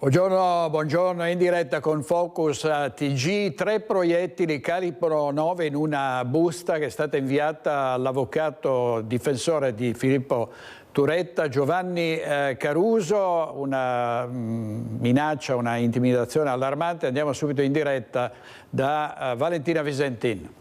Buongiorno, in diretta con Focus TG. 3 proiettili calibro 9 in una busta che è stata inviata all'avvocato difensore di Filippo Turetta, Giovanni Caruso. Una minaccia, una intimidazione allarmante. Andiamo subito in diretta da Valentina Visentin.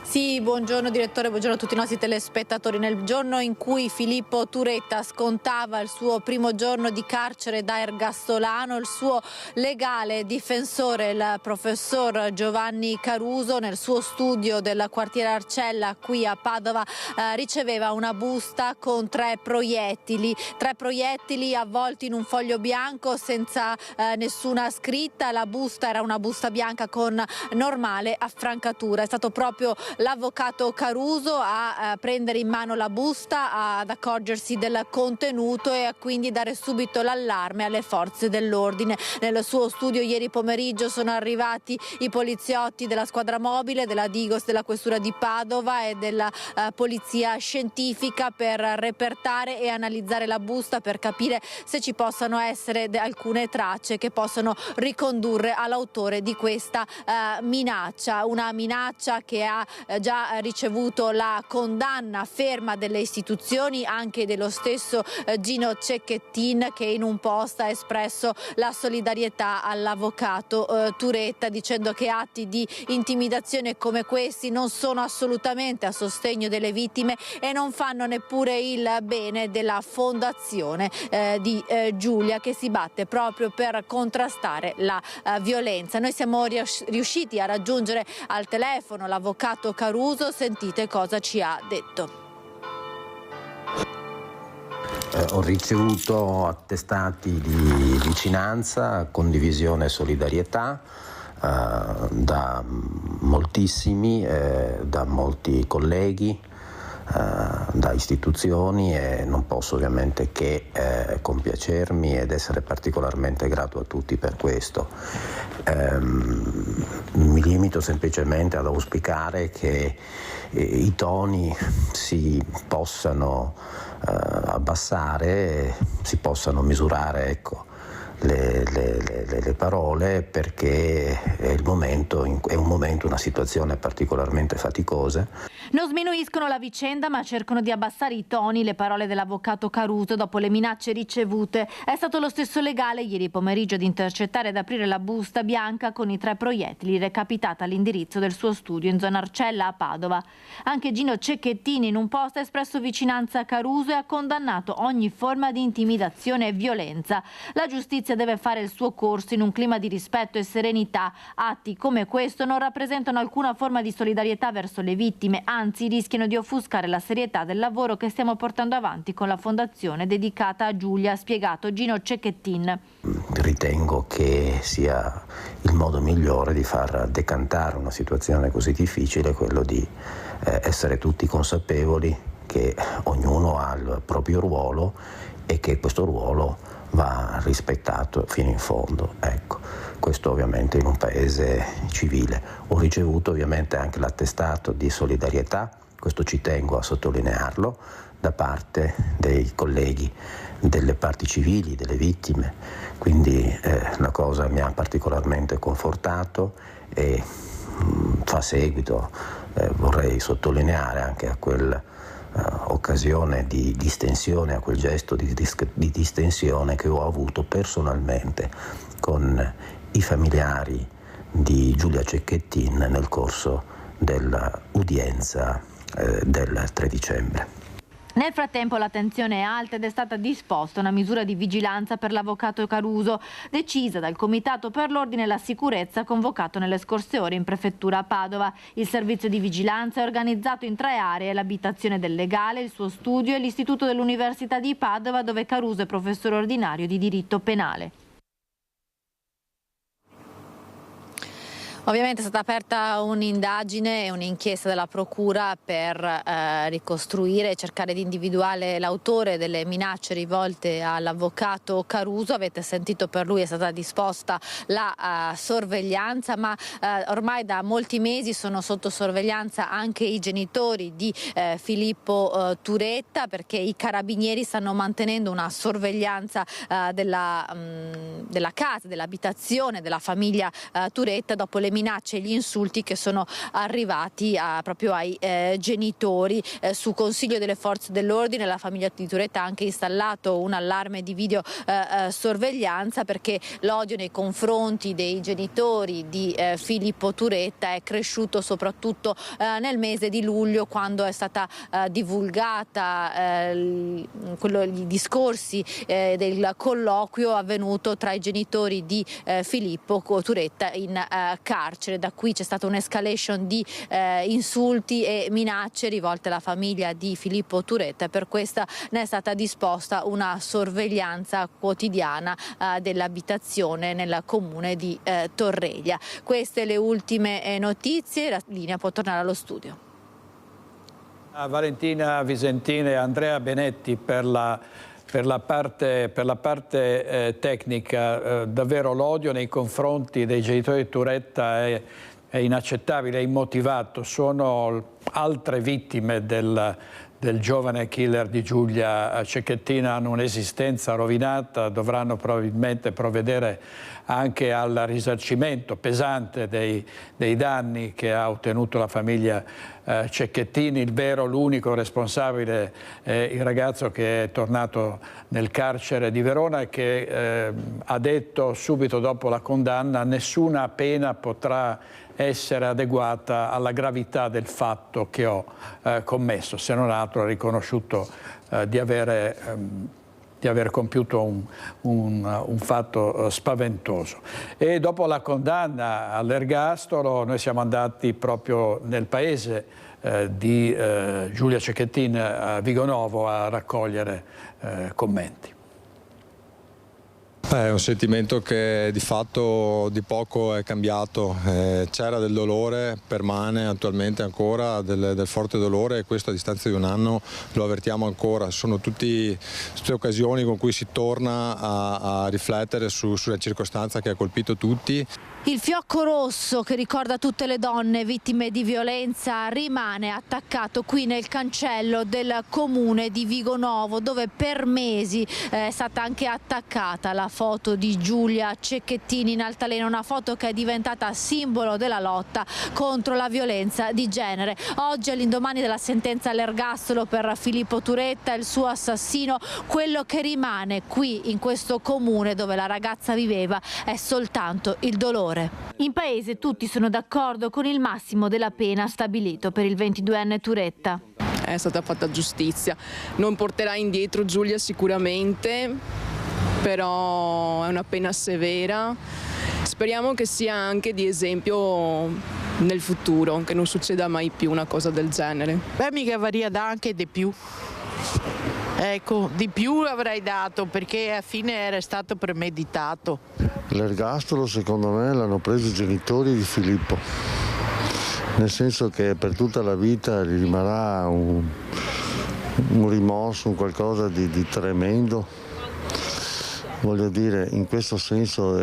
Sì, buongiorno direttore, buongiorno a tutti i nostri telespettatori. Nel giorno in cui Filippo Turetta scontava il suo primo giorno di carcere da ergastolano, il suo legale difensore, il professor Giovanni Caruso, nel suo studio del quartiere Arcella qui a Padova riceveva una busta con 3 proiettili avvolti in un foglio bianco senza nessuna scritta. La busta era una busta bianca con normale affrancatura. È stato proprio l'avvocato Caruso a prendere in mano la busta, ad accorgersi del contenuto e a quindi dare subito l'allarme alle forze dell'ordine. Nel suo studio ieri pomeriggio sono arrivati i poliziotti della squadra mobile, della Digos, della questura di Padova e della polizia scientifica per repertare e analizzare la busta, per capire se ci possano essere alcune tracce che possono ricondurre all'autore di questa minaccia. Una minaccia che ha già ricevuto la condanna ferma delle istituzioni, anche dello stesso Gino Cecchettin, che in un post ha espresso la solidarietà all'avvocato Turetta, dicendo che atti di intimidazione come questi non sono assolutamente a sostegno delle vittime e non fanno neppure il bene della fondazione di Giulia, che si batte proprio per contrastare la violenza. Noi siamo riusciti a raggiungere al telefono l'avvocato Caruso, sentite cosa ci ha detto. Ho ricevuto attestati di vicinanza, condivisione e solidarietà da moltissimi, da molti colleghi, da istituzioni, e non posso ovviamente che compiacermi ed essere particolarmente grato a tutti per questo. Mi limito semplicemente ad auspicare che i toni si possano abbassare, e si possano misurare, ecco, le parole, perché è un momento, una situazione particolarmente faticosa. Non sminuiscono la vicenda, ma cercano di abbassare i toni. Le parole dell'avvocato Caruso dopo le minacce ricevute. È stato lo stesso legale ieri pomeriggio ad intercettare ed aprire la busta bianca con i 3 proiettili recapitata all'indirizzo del suo studio in zona Arcella a Padova. Anche Gino Cecchettin in un post ha espresso vicinanza a Caruso e ha condannato ogni forma di intimidazione e violenza. La giustizia deve fare il suo corso in un clima di rispetto e serenità. Atti come questo non rappresentano alcuna forma di solidarietà verso le vittime, anzi rischiano di offuscare la serietà del lavoro che stiamo portando avanti con la fondazione dedicata a Giulia, ha spiegato Gino Cecchettin. Ritengo che sia il modo migliore di far decantare una situazione così difficile, quello di essere tutti consapevoli che ognuno ha il proprio ruolo e che questo ruolo va rispettato fino in fondo. Ecco, questo ovviamente in un paese civile. Ho ricevuto ovviamente anche l'attestato di solidarietà, questo ci tengo a sottolinearlo, da parte dei colleghi delle parti civili, delle vittime, quindi la cosa mi ha particolarmente confortato e fa seguito, vorrei sottolineare anche a quel occasione di distensione, a quel gesto di distensione che ho avuto personalmente con i familiari di Giulia Cecchettin nel corso dell'udienza del 3 dicembre. Nel frattempo l'attenzione è alta ed è stata disposta una misura di vigilanza per l'avvocato Caruso, decisa dal Comitato per l'Ordine e la Sicurezza convocato nelle scorse ore in prefettura a Padova. Il servizio di vigilanza è organizzato in 3 aree: l'abitazione del legale, il suo studio e l'istituto dell'Università di Padova, dove Caruso è professore ordinario di diritto penale. Ovviamente è stata aperta un'indagine e un'inchiesta della Procura per ricostruire e cercare di individuare l'autore delle minacce rivolte all'avvocato Caruso. Avete sentito, per lui è stata disposta la sorveglianza, ma ormai da molti mesi sono sotto sorveglianza anche i genitori di Filippo Turetta, perché i carabinieri stanno mantenendo una sorveglianza della casa, dell'abitazione della famiglia Turetta dopo le minacce e gli insulti che sono arrivati proprio ai genitori. Su consiglio delle forze dell'ordine la famiglia di Turetta ha anche installato un allarme di videosorveglianza, perché l'odio nei confronti dei genitori di Filippo Turetta è cresciuto soprattutto nel mese di luglio, quando è stata divulgata i discorsi del colloquio avvenuto tra i genitori di Filippo Turetta in carcere. Da qui c'è stata un'escalation di insulti e minacce rivolte alla famiglia di Filippo Turetta, e per questa ne è stata disposta una sorveglianza quotidiana dell'abitazione nel comune di Torreglia. Queste le ultime notizie, la linea può tornare allo studio. Valentina Visentin e Andrea Benetti per la parte tecnica. Davvero l'odio nei confronti dei genitori di Turetta è inaccettabile, è immotivato. Sono altre vittime del giovane killer di Giulia Cecchettin, hanno un'esistenza rovinata, dovranno probabilmente provvedere anche al risarcimento pesante dei danni che ha ottenuto la famiglia Cecchettin. L'unico responsabile è il ragazzo che è tornato nel carcere di Verona e che ha detto subito dopo la condanna: nessuna pena potrà essere adeguata alla gravità del fatto che ho commesso, se non altro ha riconosciuto di aver compiuto un fatto spaventoso. E dopo la condanna all'ergastolo noi siamo andati proprio nel paese di Giulia Cecchettin, a Vigonovo, a raccogliere commenti. È un sentimento che di fatto di poco è cambiato. C'era del dolore, permane attualmente ancora del forte dolore, e questo a distanza di un anno lo avvertiamo ancora. Sono tutte occasioni con cui si torna a riflettere sulla circostanza che ha colpito tutti. Il fiocco rosso che ricorda tutte le donne vittime di violenza rimane attaccato qui nel cancello del comune di Vigonovo, dove per mesi è stata anche attaccata la foto di Giulia Cecchettin in altalena, una foto che è diventata simbolo della lotta contro la violenza di genere. Oggi, all'indomani della sentenza all'ergastolo per Filippo Turetta, il suo assassino, quello che rimane qui in questo comune dove la ragazza viveva è soltanto il dolore. In paese tutti sono d'accordo con il massimo della pena stabilito per il 22enne Turetta. È stata fatta giustizia, non porterà indietro Giulia sicuramente, però è una pena severa. Speriamo che sia anche di esempio nel futuro, che non succeda mai più una cosa del genere. Beh, mica varia da anche di più. Ecco, di più avrei dato, perché alla fine era stato premeditato. L'ergastolo secondo me l'hanno preso i genitori di Filippo, nel senso che per tutta la vita gli rimarrà un rimorso, un qualcosa di tremendo. Voglio dire, in questo senso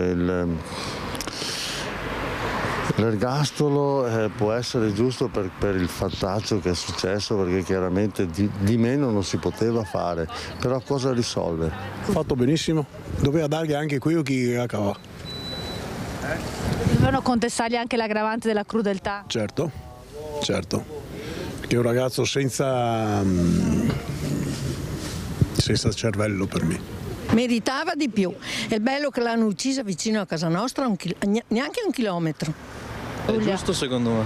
l'ergastolo può essere giusto per il fattaccio che è successo, perché chiaramente di meno non si poteva fare, però cosa risolve? Ha fatto benissimo, doveva dargli anche qui chi a cavolo. Dovevano contestargli anche l'aggravante della crudeltà? Certo, perché è un ragazzo senza cervello per me. Meritava di più. È bello che l'hanno uccisa vicino a casa nostra, neanche un chilometro. È giusto secondo me.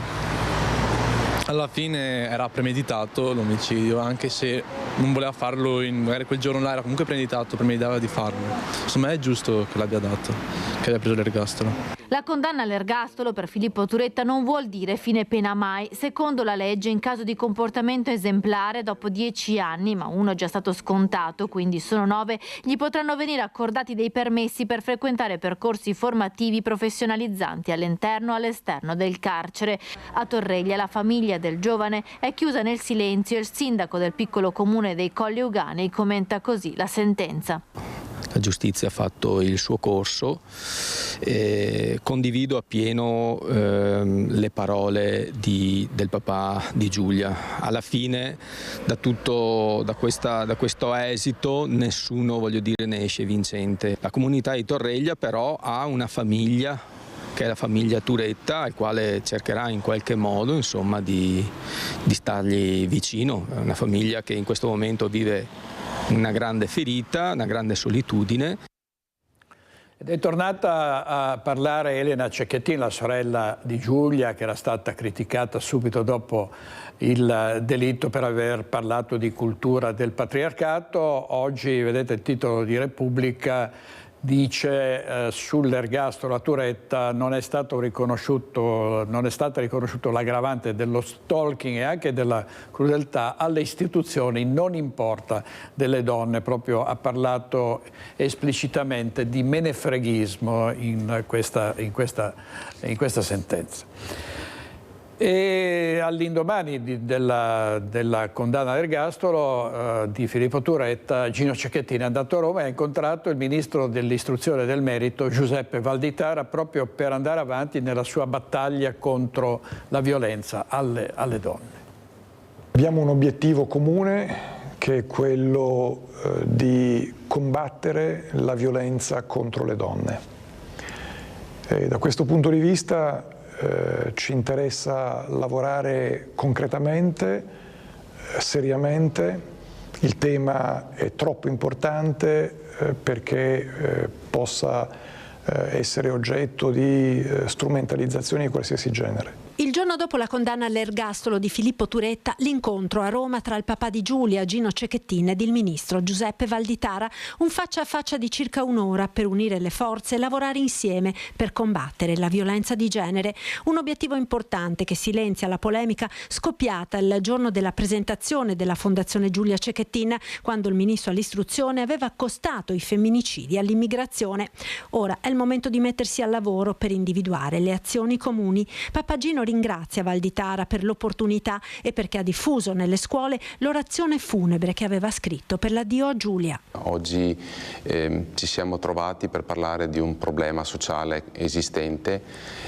Alla fine era premeditato l'omicidio, anche se non voleva farlo, magari quel giorno là era comunque premeditava di farlo. Secondo me è giusto che l'abbia dato, che abbia preso l'ergastolo. La condanna all'ergastolo per Filippo Turetta non vuol dire fine pena mai. Secondo la legge, in caso di comportamento esemplare, dopo 10 anni, ma uno è già stato scontato, quindi sono 9, gli potranno venire accordati dei permessi per frequentare percorsi formativi professionalizzanti all'interno e all'esterno del carcere. A Torreglia la famiglia del giovane è chiusa nel silenzio e il sindaco del piccolo comune dei Colli Euganei commenta così la sentenza. La giustizia ha fatto il suo corso, condivido appieno le parole del papà di Giulia. Alla fine da questo esito nessuno, voglio dire, ne esce vincente. La comunità di Torreglia però ha una famiglia, che è la famiglia Turetta, al quale cercherà in qualche modo, insomma, di stargli vicino. È una famiglia che in questo momento vive una grande ferita, una grande solitudine. Ed è tornata a parlare Elena Cecchettin, la sorella di Giulia, che era stata criticata subito dopo il delitto per aver parlato di cultura del patriarcato. Oggi, vedete il titolo di Repubblica, dice sull'ergastolo a Turetta non è stata riconosciuto l'aggravante dello stalking e anche della crudeltà alle istituzioni, non importa delle donne. Proprio ha parlato esplicitamente di menefreghismo in questa sentenza. E all'indomani della condanna all'ergastolo di Filippo Turetta, Gino Cecchettin è andato a Roma e ha incontrato il ministro dell'istruzione e del merito Giuseppe Valditara proprio per andare avanti nella sua battaglia contro la violenza alle donne. Abbiamo un obiettivo comune che è quello di combattere la violenza contro le donne. E da questo punto di vista ci interessa lavorare concretamente, seriamente. Il tema è troppo importante perché possa essere oggetto di strumentalizzazioni di qualsiasi genere. Il giorno dopo la condanna all'ergastolo di Filippo Turetta, l'incontro a Roma tra il papà di Giulia, Gino Cecchettin, ed il ministro Giuseppe Valditara, un faccia a faccia di circa un'ora per unire le forze e lavorare insieme per combattere la violenza di genere. Un obiettivo importante che silenzia la polemica scoppiata il giorno della presentazione della Fondazione Giulia Cecchettin, quando il ministro all'istruzione aveva accostato i femminicidi all'immigrazione. Ora è il momento di mettersi al lavoro per individuare le azioni comuni. Papagino ringrazia Valditara per l'opportunità e perché ha diffuso nelle scuole l'orazione funebre che aveva scritto per l'addio a Giulia. Oggi ci siamo trovati per parlare di un problema sociale esistente,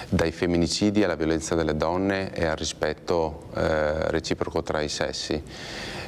dai femminicidi alla violenza delle donne e al rispetto reciproco tra i sessi.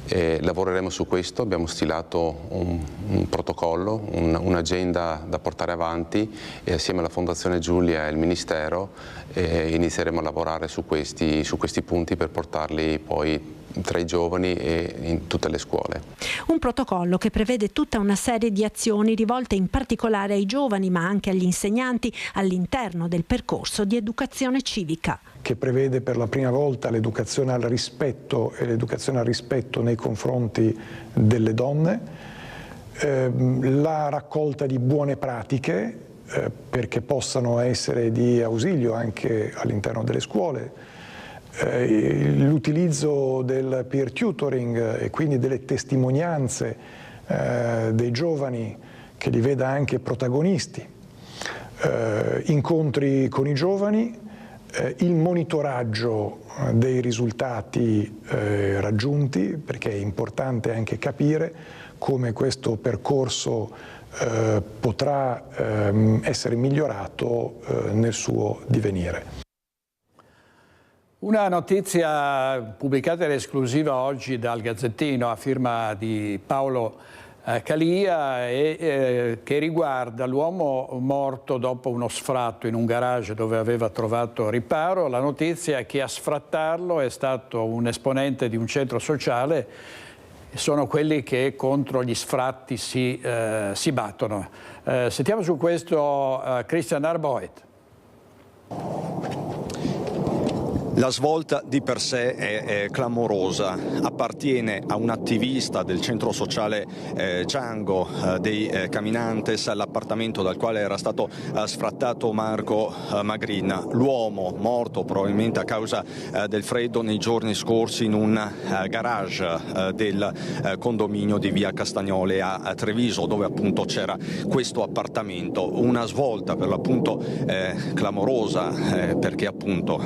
Lavoreremo su questo, abbiamo stilato un protocollo, un'agenda da portare avanti e assieme alla Fondazione Giulia e al Ministero inizieremo a lavorare su questi punti per portarli poi tra i giovani e in tutte le scuole. Un protocollo che prevede tutta una serie di azioni rivolte in particolare ai giovani ma anche agli insegnanti all'interno del percorso di educazione civica. Che prevede per la prima volta l'educazione al rispetto e l'educazione al rispetto nei confronti delle donne, la raccolta di buone pratiche perché possano essere di ausilio anche all'interno delle scuole, l'utilizzo del peer tutoring e quindi delle testimonianze dei giovani che li veda anche protagonisti, incontri con i giovani, il monitoraggio dei risultati raggiunti, perché è importante anche capire come questo percorso potrà essere migliorato nel suo divenire. Una notizia pubblicata in esclusiva oggi dal Gazzettino a firma di Paolo Calia che riguarda l'uomo morto dopo uno sfratto in un garage dove aveva trovato riparo. La notizia è che a sfrattarlo è stato un esponente di un centro sociale. Sono quelli che contro gli sfratti si battono. Sentiamo su questo Christian Arboet. La svolta di per sé è clamorosa, appartiene a un attivista del centro sociale Django dei Caminantes, all'appartamento dal quale era stato sfrattato Marco Magrin, l'uomo morto probabilmente a causa del freddo nei giorni scorsi in un garage del condominio di via Castagnole a Treviso, dove appunto c'era questo appartamento. Una svolta per l'appunto clamorosa perché appunto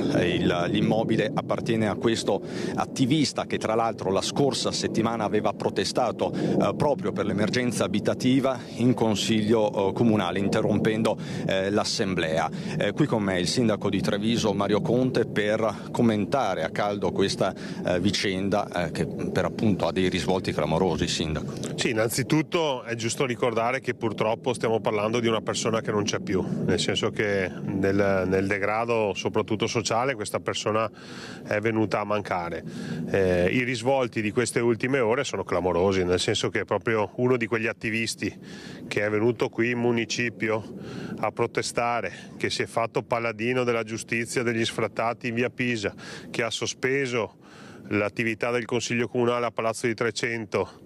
l'immobile appartiene a questo attivista che tra l'altro la scorsa settimana aveva protestato proprio per l'emergenza abitativa in Consiglio Comunale, interrompendo l'assemblea. Qui con me il sindaco di Treviso Mario Conte per commentare a caldo questa vicenda che per appunto ha dei risvolti clamorosi. Sindaco. Sì, innanzitutto è giusto ricordare che purtroppo stiamo parlando di una persona che non c'è più, nel senso che nel degrado soprattutto sociale questa persona è venuta a mancare. I risvolti di queste ultime ore sono clamorosi, nel senso che è proprio uno di quegli attivisti che è venuto qui in municipio a protestare, che si è fatto paladino della giustizia degli sfrattati in via Pisa, che ha sospeso l'attività del Consiglio Comunale a Palazzo di Trecento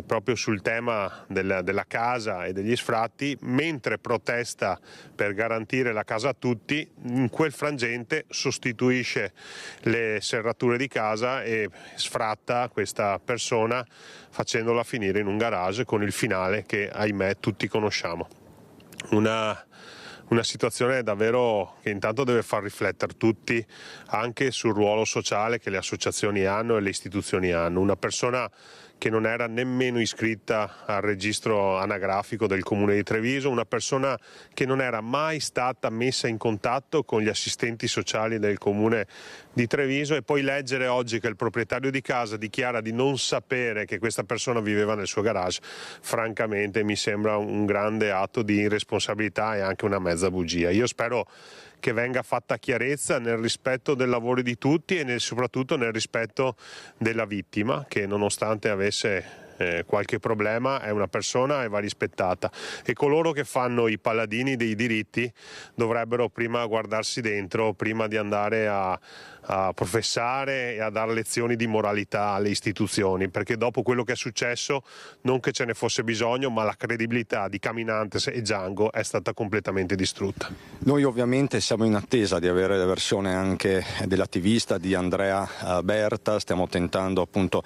proprio sul tema della casa e degli sfratti, mentre protesta per garantire la casa a tutti, in quel frangente sostituisce le serrature di casa e sfratta questa persona facendola finire in un garage con il finale che ahimè tutti conosciamo. Una situazione davvero che intanto deve far riflettere tutti anche sul ruolo sociale che le associazioni hanno e le istituzioni hanno. Una persona che non era nemmeno iscritta al registro anagrafico del Comune di Treviso, una persona che non era mai stata messa in contatto con gli assistenti sociali del Comune di Treviso, e poi leggere oggi che il proprietario di casa dichiara di non sapere che questa persona viveva nel suo garage, francamente mi sembra un grande atto di irresponsabilità e anche una mezza bugia. Io spero che venga fatta chiarezza nel rispetto del lavoro di tutti e soprattutto nel rispetto della vittima, che nonostante avesse qualche problema è una persona e va rispettata, e coloro che fanno i paladini dei diritti dovrebbero prima guardarsi dentro prima di andare a professare e a dare lezioni di moralità alle istituzioni, perché dopo quello che è successo non che ce ne fosse bisogno, ma la credibilità di Caminantes e Django è stata completamente distrutta. Noi ovviamente siamo in attesa di avere la versione anche dell'attivista di Andrea Berta, stiamo tentando appunto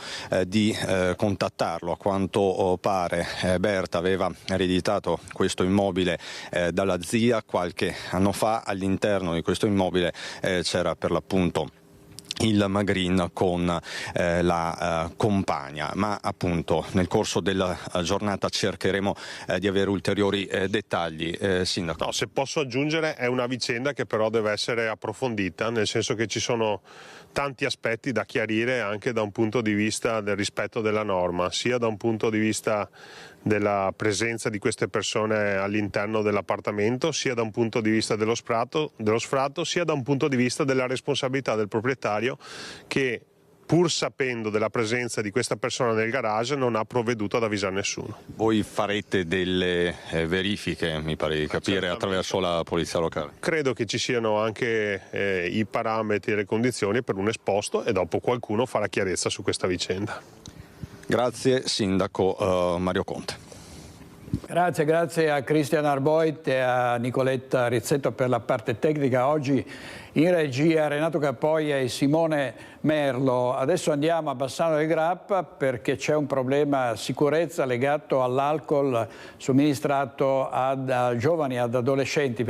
di contattarlo. A quanto pare Berta aveva ereditato questo immobile dalla zia qualche anno fa. All'interno di questo immobile c'era per l'appunto il Magrin con la compagna, ma appunto nel corso della giornata cercheremo di avere ulteriori dettagli. Sindaco. No, se posso aggiungere, è una vicenda che però deve essere approfondita, nel senso che ci sono tanti aspetti da chiarire anche da un punto di vista del rispetto della norma, sia da un punto di vista della presenza di queste persone all'interno dell'appartamento, sia da un punto di vista dello sfratto, sia da un punto di vista della responsabilità del proprietario che, pur sapendo della presenza di questa persona nel garage, non ha provveduto ad avvisare nessuno. Voi farete delle verifiche, mi pare di capire, attraverso la polizia locale? Credo che ci siano anche i parametri e le condizioni per un esposto e dopo qualcuno farà chiarezza su questa vicenda. Grazie Sindaco Mario Conte. Grazie a Cristian Arboit e a Nicoletta Rizzetto per la parte tecnica. Oggi in regia Renato Capoglia e Simone Merlo. Adesso andiamo a Bassano del Grappa perché c'è un problema sicurezza legato all'alcol somministrato a giovani, ad adolescenti.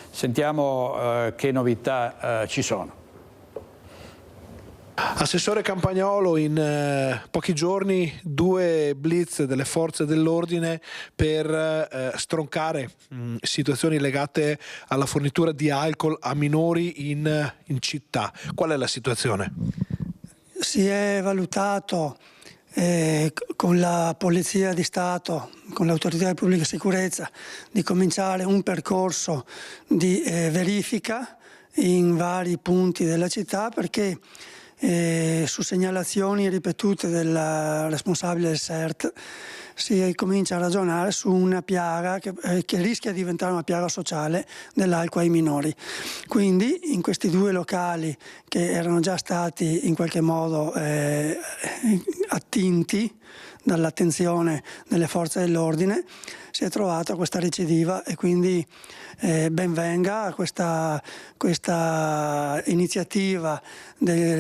Sentiamo che novità ci sono. Assessore Campagnolo, in pochi giorni 2 blitz delle forze dell'ordine per stroncare situazioni legate alla fornitura di alcol a minori in città. Qual è la situazione? Si è valutato con la Polizia di Stato, con l'Autorità di Pubblica Sicurezza, di cominciare un percorso di verifica in vari punti della città, perché su segnalazioni ripetute del responsabile del CERT si comincia a ragionare su una piaga che rischia di diventare una piaga sociale dell'alcol ai minori. Quindi in questi 2 locali che erano già stati in qualche modo attinti dall'attenzione delle forze dell'ordine, si è trovata questa recidiva e quindi ben venga questa iniziativa,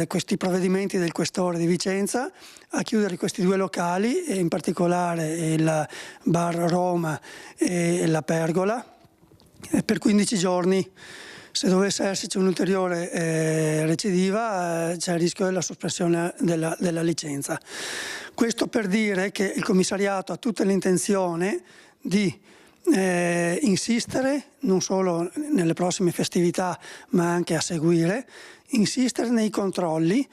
questi provvedimenti del Questore di Vicenza a chiudere questi 2 locali, e in particolare il Bar Roma e la Pergola, per 15 giorni. Se dovesse esserci un'ulteriore recidiva c'è il rischio della sospensione della licenza. Questo per dire che il commissariato ha tutta l'intenzione di insistere non solo nelle prossime festività ma anche a seguire, insistere nei controlli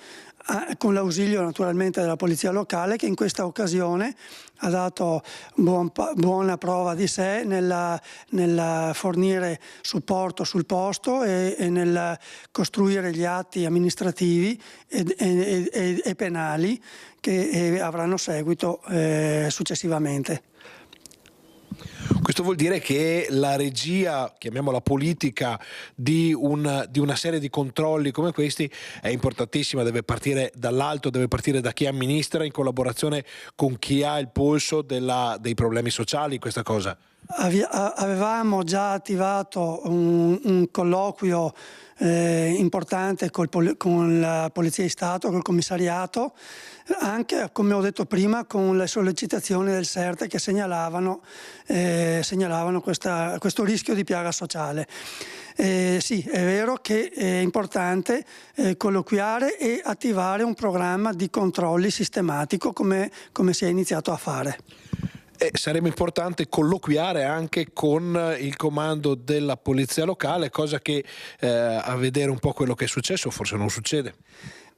con l'ausilio naturalmente della polizia locale, che in questa occasione ha dato buona prova di sé nel fornire supporto sul posto e nel costruire gli atti amministrativi e penali che avranno seguito successivamente. Questo vuol dire che la regia, chiamiamola politica, di una serie di controlli come questi è importantissima, deve partire dall'alto, deve partire da chi amministra in collaborazione con chi ha il polso dei problemi sociali, questa cosa. Avevamo già attivato un colloquio importante con la Polizia di Stato, col commissariato, anche, come ho detto prima, con le sollecitazioni del SERT che segnalavano questo rischio di piaga sociale. Sì, è vero che è importante colloquiare e attivare un programma di controlli sistematico come si è iniziato a fare. Sarebbe importante colloquiare anche con il comando della polizia locale, cosa che a vedere un po' quello che è successo forse non succede.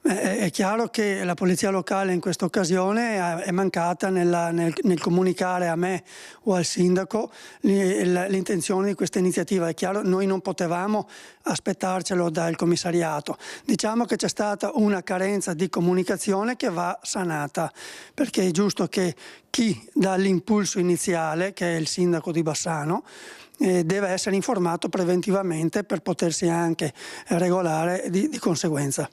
È chiaro che la polizia locale in questa occasione è mancata nel comunicare a me o al sindaco l'intenzione di questa iniziativa. È chiaro, noi non potevamo aspettarcelo dal commissariato. Diciamo che c'è stata una carenza di comunicazione che va sanata, perché è giusto che chi dà l'impulso iniziale, che è il sindaco di Bassano, deve essere informato preventivamente per potersi anche regolare di conseguenza.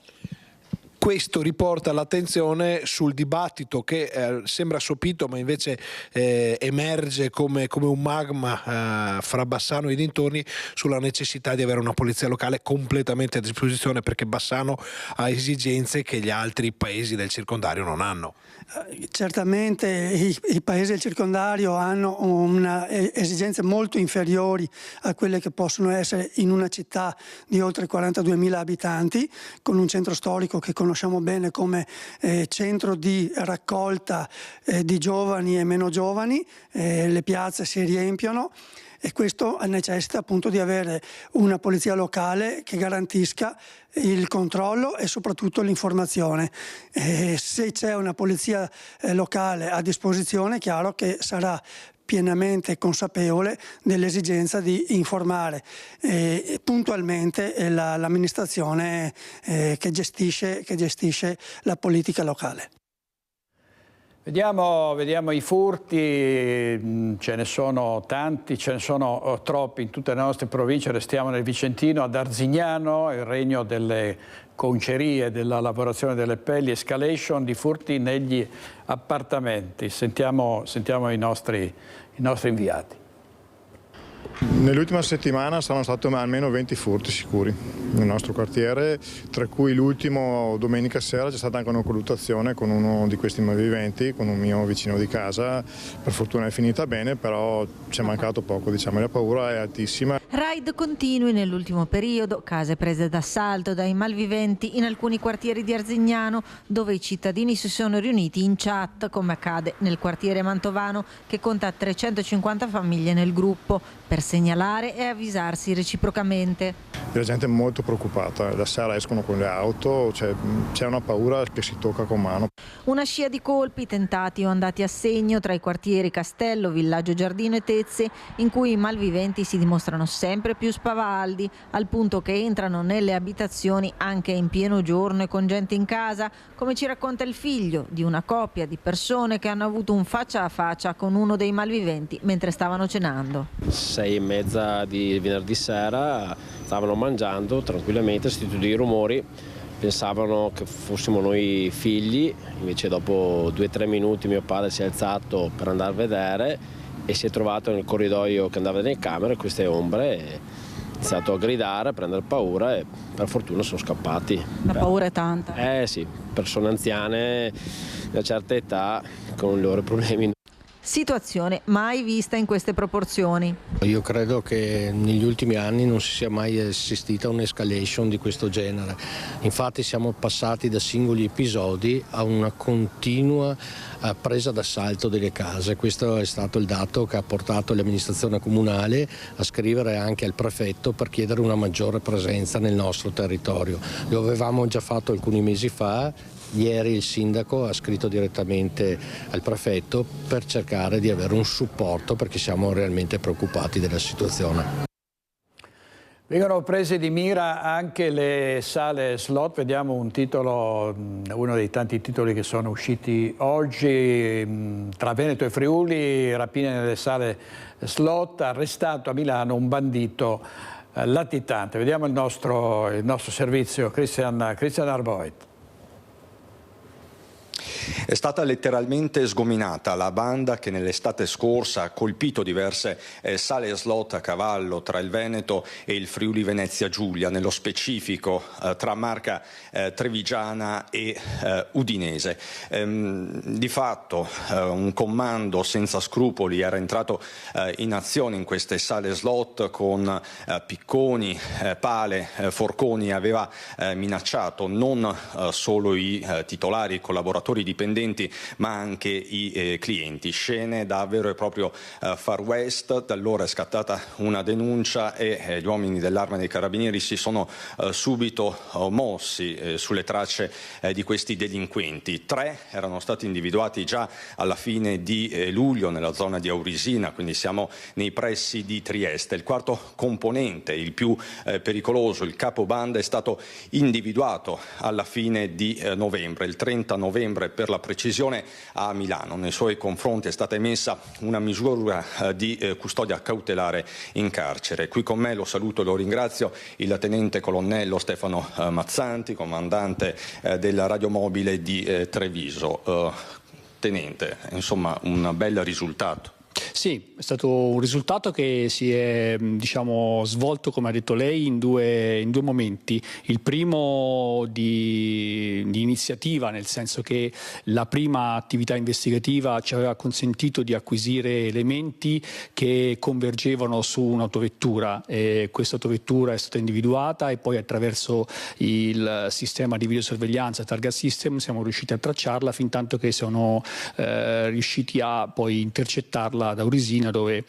Questo riporta l'attenzione sul dibattito che sembra sopito ma invece emerge come un magma fra Bassano e i dintorni, sulla necessità di avere una polizia locale completamente a disposizione, perché Bassano ha esigenze che gli altri paesi del circondario non hanno. Certamente i paesi del circondario hanno esigenze molto inferiori a quelle che possono essere in una città di oltre 42.000 abitanti, con un centro storico che conosciamo bene come centro di raccolta di giovani e meno giovani. Le piazze si riempiono e questo necessita appunto di avere una polizia locale che garantisca il controllo e soprattutto l'informazione. Se c'è una polizia locale a disposizione, è chiaro che sarà pienamente consapevole dell'esigenza di informare puntualmente l'amministrazione che gestisce la politica locale. Vediamo i furti, ce ne sono tanti, ce ne sono troppi in tutte le nostre province. Restiamo nel Vicentino, ad Arzignano, il regno delle concerie, della lavorazione delle pelli, escalation di furti negli appartamenti. Sentiamo i nostri inviati. Nell'ultima settimana saranno stati almeno 20 furti sicuri nel nostro quartiere, tra cui l'ultimo domenica sera c'è stata anche una colluttazione con uno di questi malviventi, con un mio vicino di casa. Per fortuna è finita bene, però ci è mancato poco, diciamo, la paura è altissima. Raid continui nell'ultimo periodo, case prese d'assalto dai malviventi in alcuni quartieri di Arzignano, dove i cittadini si sono riuniti in chat, come accade nel quartiere Mantovano, che conta 350 famiglie nel gruppo, per segnalare e avvisarsi reciprocamente. la gente è molto preoccupata, la sera escono con le auto, c'è una paura che si tocca con mano. Una scia di colpi tentati o andati a segno tra i quartieri Castello, Villaggio Giardino e Tezze, in cui i malviventi si dimostrano sempre più spavaldi, al punto che entrano nelle abitazioni anche in pieno giorno e con gente in casa, come ci racconta il figlio di una coppia di persone che hanno avuto un faccia a faccia con uno dei malviventi mentre stavano cenando. 6:30 di venerdì sera stavano mangiando tranquillamente, sentito dei rumori, pensavano che fossimo noi figli, invece dopo 2-3 minuti mio padre si è alzato per andare a vedere e si è trovato nel corridoio che andava nelle camere queste ombre e ha iniziato a gridare, a prendere paura e per fortuna sono scappati. La paura è tanta. Sì, persone anziane di una certa età con i loro problemi. Situazione mai vista in queste proporzioni. Io credo che negli ultimi anni non si sia mai assistita a un'escalation di questo genere. Infatti siamo passati da singoli episodi a una continua presa d'assalto delle case. Questo è stato il dato che ha portato l'amministrazione comunale a scrivere anche al prefetto per chiedere una maggiore presenza nel nostro territorio. Lo avevamo già fatto alcuni mesi fa. Ieri il sindaco ha scritto direttamente al prefetto per cercare di avere un supporto perché siamo realmente preoccupati della situazione. Vengono prese di mira anche le sale slot, vediamo un titolo, uno dei tanti titoli che sono usciti oggi, tra Veneto e Friuli, rapine nelle sale slot, arrestato a Milano un bandito latitante. Vediamo il nostro servizio, Christian Arboit. È stata letteralmente sgominata la banda che nell'estate scorsa ha colpito diverse sale slot a cavallo tra il Veneto e il Friuli Venezia Giulia, nello specifico tra Marca Trevigiana e Udinese. Di fatto un comando senza scrupoli era entrato in azione in queste sale slot con picconi, pale, forconi, aveva minacciato non solo i titolari, i collaboratori dipendenti, ma anche i clienti. Scene da vero e proprio Far West. Da allora è scattata una denuncia e gli uomini dell'Arma dei Carabinieri si sono subito mossi sulle tracce di questi delinquenti. 3 erano stati individuati già alla fine di luglio nella zona di Aurisina, quindi siamo nei pressi di Trieste. Il quarto componente, il più pericoloso, il capobanda, è stato individuato alla fine di novembre, il 30 novembre per la precisione, a Milano. Nei suoi confronti è stata emessa una misura di custodia cautelare in carcere. Qui con me, lo saluto e lo ringrazio, il tenente colonnello Stefano Mazzanti, comandante della radiomobile di Treviso. Tenente, insomma, un bel risultato. Sì, è stato un risultato che si è svolto, come ha detto lei, in due momenti. Il primo di iniziativa, nel senso che la prima attività investigativa ci aveva consentito di acquisire elementi che convergevano su un'autovettura. Questa autovettura è stata individuata e poi attraverso il sistema di videosorveglianza Target System siamo riusciti a tracciarla, fin tanto che sono riusciti a poi intercettarla da Aurisina, dove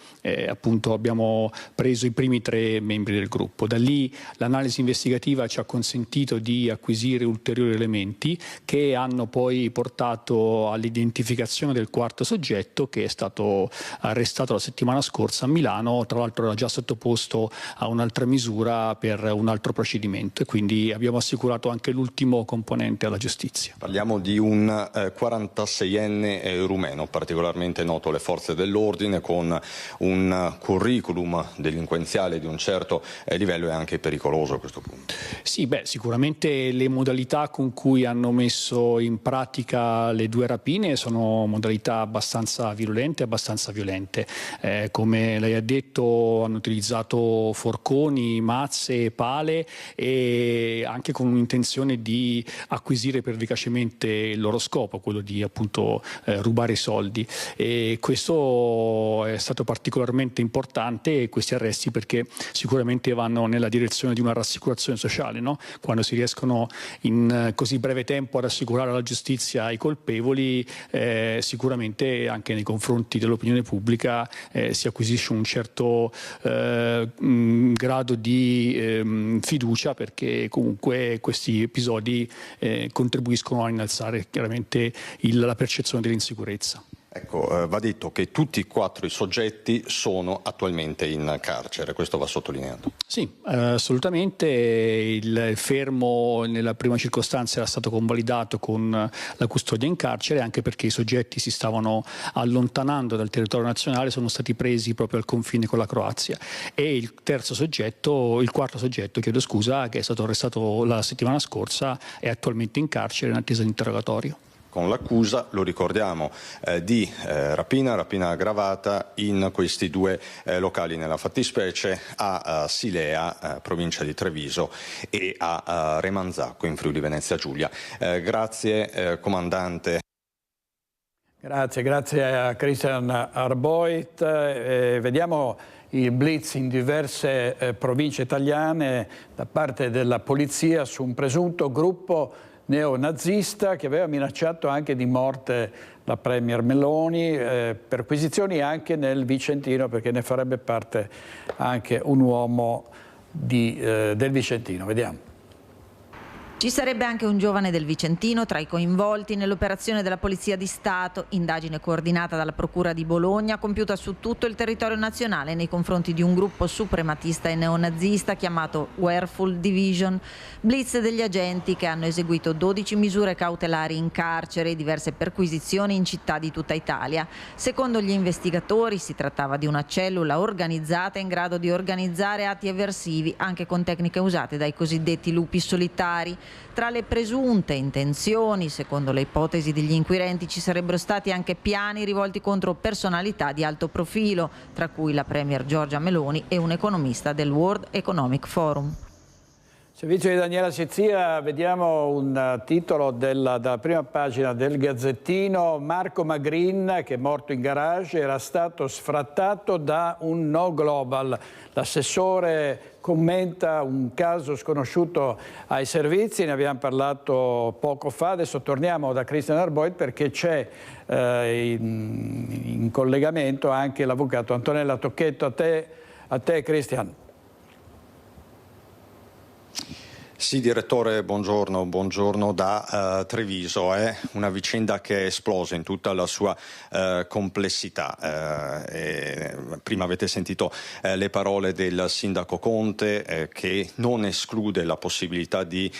appunto abbiamo preso i primi 3 membri del gruppo. Da lì l'analisi investigativa ci ha consentito di acquisire ulteriori elementi che hanno poi portato all'identificazione del quarto soggetto, che è stato arrestato la settimana scorsa a Milano. Tra l'altro era già sottoposto a un'altra misura per un altro procedimento e quindi abbiamo assicurato anche l'ultimo componente alla giustizia. Parliamo di un 46enne rumeno, particolarmente noto alle forze dell'ordine, con un curriculum delinquenziale di un certo livello e anche pericoloso a questo punto. Sì, sicuramente le modalità con cui hanno messo in pratica le 2 rapine sono modalità abbastanza violente. Come lei ha detto, hanno utilizzato forconi, mazze, pale e anche con un'intenzione di acquisire pervicacemente il loro scopo, quello di appunto rubare i soldi. E questo stato particolarmente importante questi arresti, perché sicuramente vanno nella direzione di una rassicurazione sociale, no? Quando si riescono in così breve tempo ad assicurare alla giustizia i colpevoli, sicuramente anche nei confronti dell'opinione pubblica si acquisisce un certo grado di fiducia, perché comunque questi episodi contribuiscono a innalzare chiaramente la percezione dell'insicurezza. Ecco, va detto che tutti e 4 i soggetti sono attualmente in carcere, questo va sottolineato. Sì, assolutamente. Il fermo nella prima circostanza era stato convalidato con la custodia in carcere, anche perché i soggetti si stavano allontanando dal territorio nazionale, sono stati presi proprio al confine con la Croazia. E il quarto soggetto, che è stato arrestato la settimana scorsa, è attualmente in carcere in attesa di interrogatorio. Con l'accusa, lo ricordiamo, di rapina aggravata in questi 2 locali, nella fattispecie a Silea, provincia di Treviso, e a Remanzacco in Friuli Venezia Giulia. Grazie comandante. Grazie a Christian Arboit. Vediamo il blitz in diverse province italiane da parte della polizia su un presunto gruppo neonazista che aveva minacciato anche di morte la premier Meloni, perquisizioni anche nel Vicentino, perché ne farebbe parte anche un uomo del Vicentino. Vediamo. Ci sarebbe anche un giovane del Vicentino tra i coinvolti nell'operazione della Polizia di Stato, indagine coordinata dalla Procura di Bologna, compiuta su tutto il territorio nazionale nei confronti di un gruppo suprematista e neonazista chiamato Wereful Division. Blitz degli agenti che hanno eseguito 12 misure cautelari in carcere e diverse perquisizioni in città di tutta Italia. Secondo gli investigatori si trattava di una cellula organizzata in grado di organizzare atti eversivi anche con tecniche usate dai cosiddetti lupi solitari. Tra le presunte intenzioni, secondo le ipotesi degli inquirenti, ci sarebbero stati anche piani rivolti contro personalità di alto profilo, tra cui la premier Giorgia Meloni e un economista del World Economic Forum. Servizio di Daniela Sizzia, vediamo un titolo dalla prima pagina del Gazzettino. Marco Magrin, che è morto in garage, era stato sfrattato da un no global. L'assessore commenta un caso sconosciuto ai servizi, ne abbiamo parlato poco fa. Adesso torniamo da Christian Arboit perché c'è in collegamento anche l'avvocato Antonella Tocchetto. A te Christian. Sì, direttore, buongiorno da Treviso. È una vicenda che è esplosa in tutta la sua complessità. Prima avete sentito le parole del sindaco Conte che non esclude la possibilità di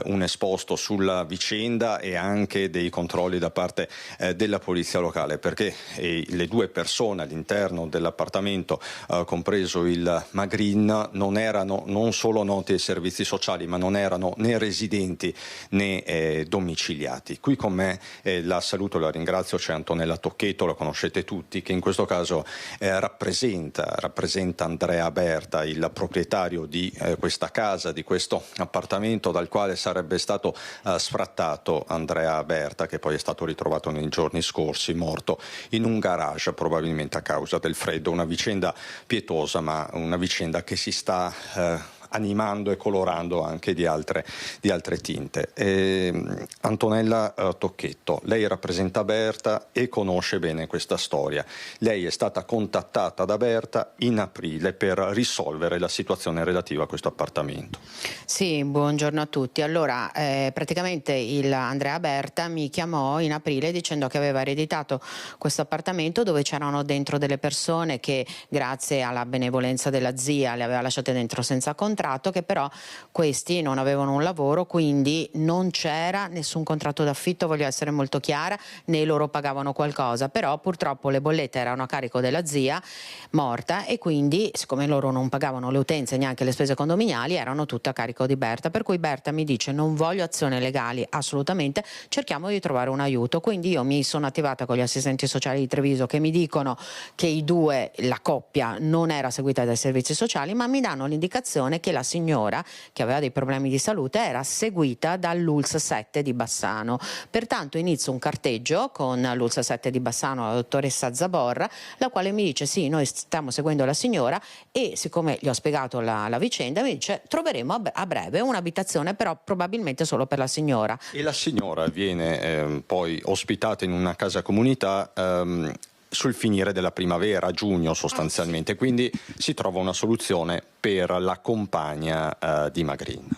un esposto sulla vicenda e anche dei controlli da parte della polizia locale, perché le 2 persone all'interno dell'appartamento, compreso il Magrin, non erano non solo noti ai servizi sociali, ma non erano né residenti né domiciliati. Qui con me la saluto e la ringrazio, c'è Antonella Tocchetto, la conoscete tutti, che in questo caso rappresenta Andrea Berta, il proprietario di questa casa, di questo appartamento dal quale sarebbe stato sfrattato Andrea Berta, che poi è stato ritrovato nei giorni scorsi morto in un garage, probabilmente a causa del freddo. Una vicenda pietosa, ma una vicenda che si sta animando e colorando anche di altre tinte. Antonella Tocchetto, lei rappresenta Berta e conosce bene questa storia. Lei è stata contattata da Berta in aprile per risolvere la situazione relativa a questo appartamento. Sì, buongiorno a tutti. Allora, praticamente Andrea Berta mi chiamò in aprile dicendo che aveva ereditato questo appartamento dove c'erano dentro delle persone che, grazie alla benevolenza della zia, le aveva lasciate dentro senza contratto, che però questi non avevano un lavoro, quindi non c'era nessun contratto d'affitto, voglio essere molto chiara, né loro pagavano qualcosa, però purtroppo le bollette erano a carico della zia morta e quindi, siccome loro non pagavano le utenze neanche le spese condominiali, erano tutte a carico di Berta, per cui Berta mi dice: non voglio azioni legali assolutamente, cerchiamo di trovare un aiuto. Quindi io mi sono attivata con gli assistenti sociali di Treviso, che mi dicono che la coppia non era seguita dai servizi sociali, ma mi danno l'indicazione che che la signora, che aveva dei problemi di salute, era seguita dall'ULSS 7 di Bassano. Pertanto inizio un carteggio con l'ULSS 7 di Bassano, la dottoressa Zaborra, la quale mi dice sì, noi stiamo seguendo la signora, e siccome gli ho spiegato la vicenda mi dice troveremo a breve un'abitazione, però probabilmente solo per la signora. E la signora viene poi ospitata in una casa comunità sul finire della primavera, a giugno sostanzialmente, quindi si trova una soluzione per la compagna di Magrin.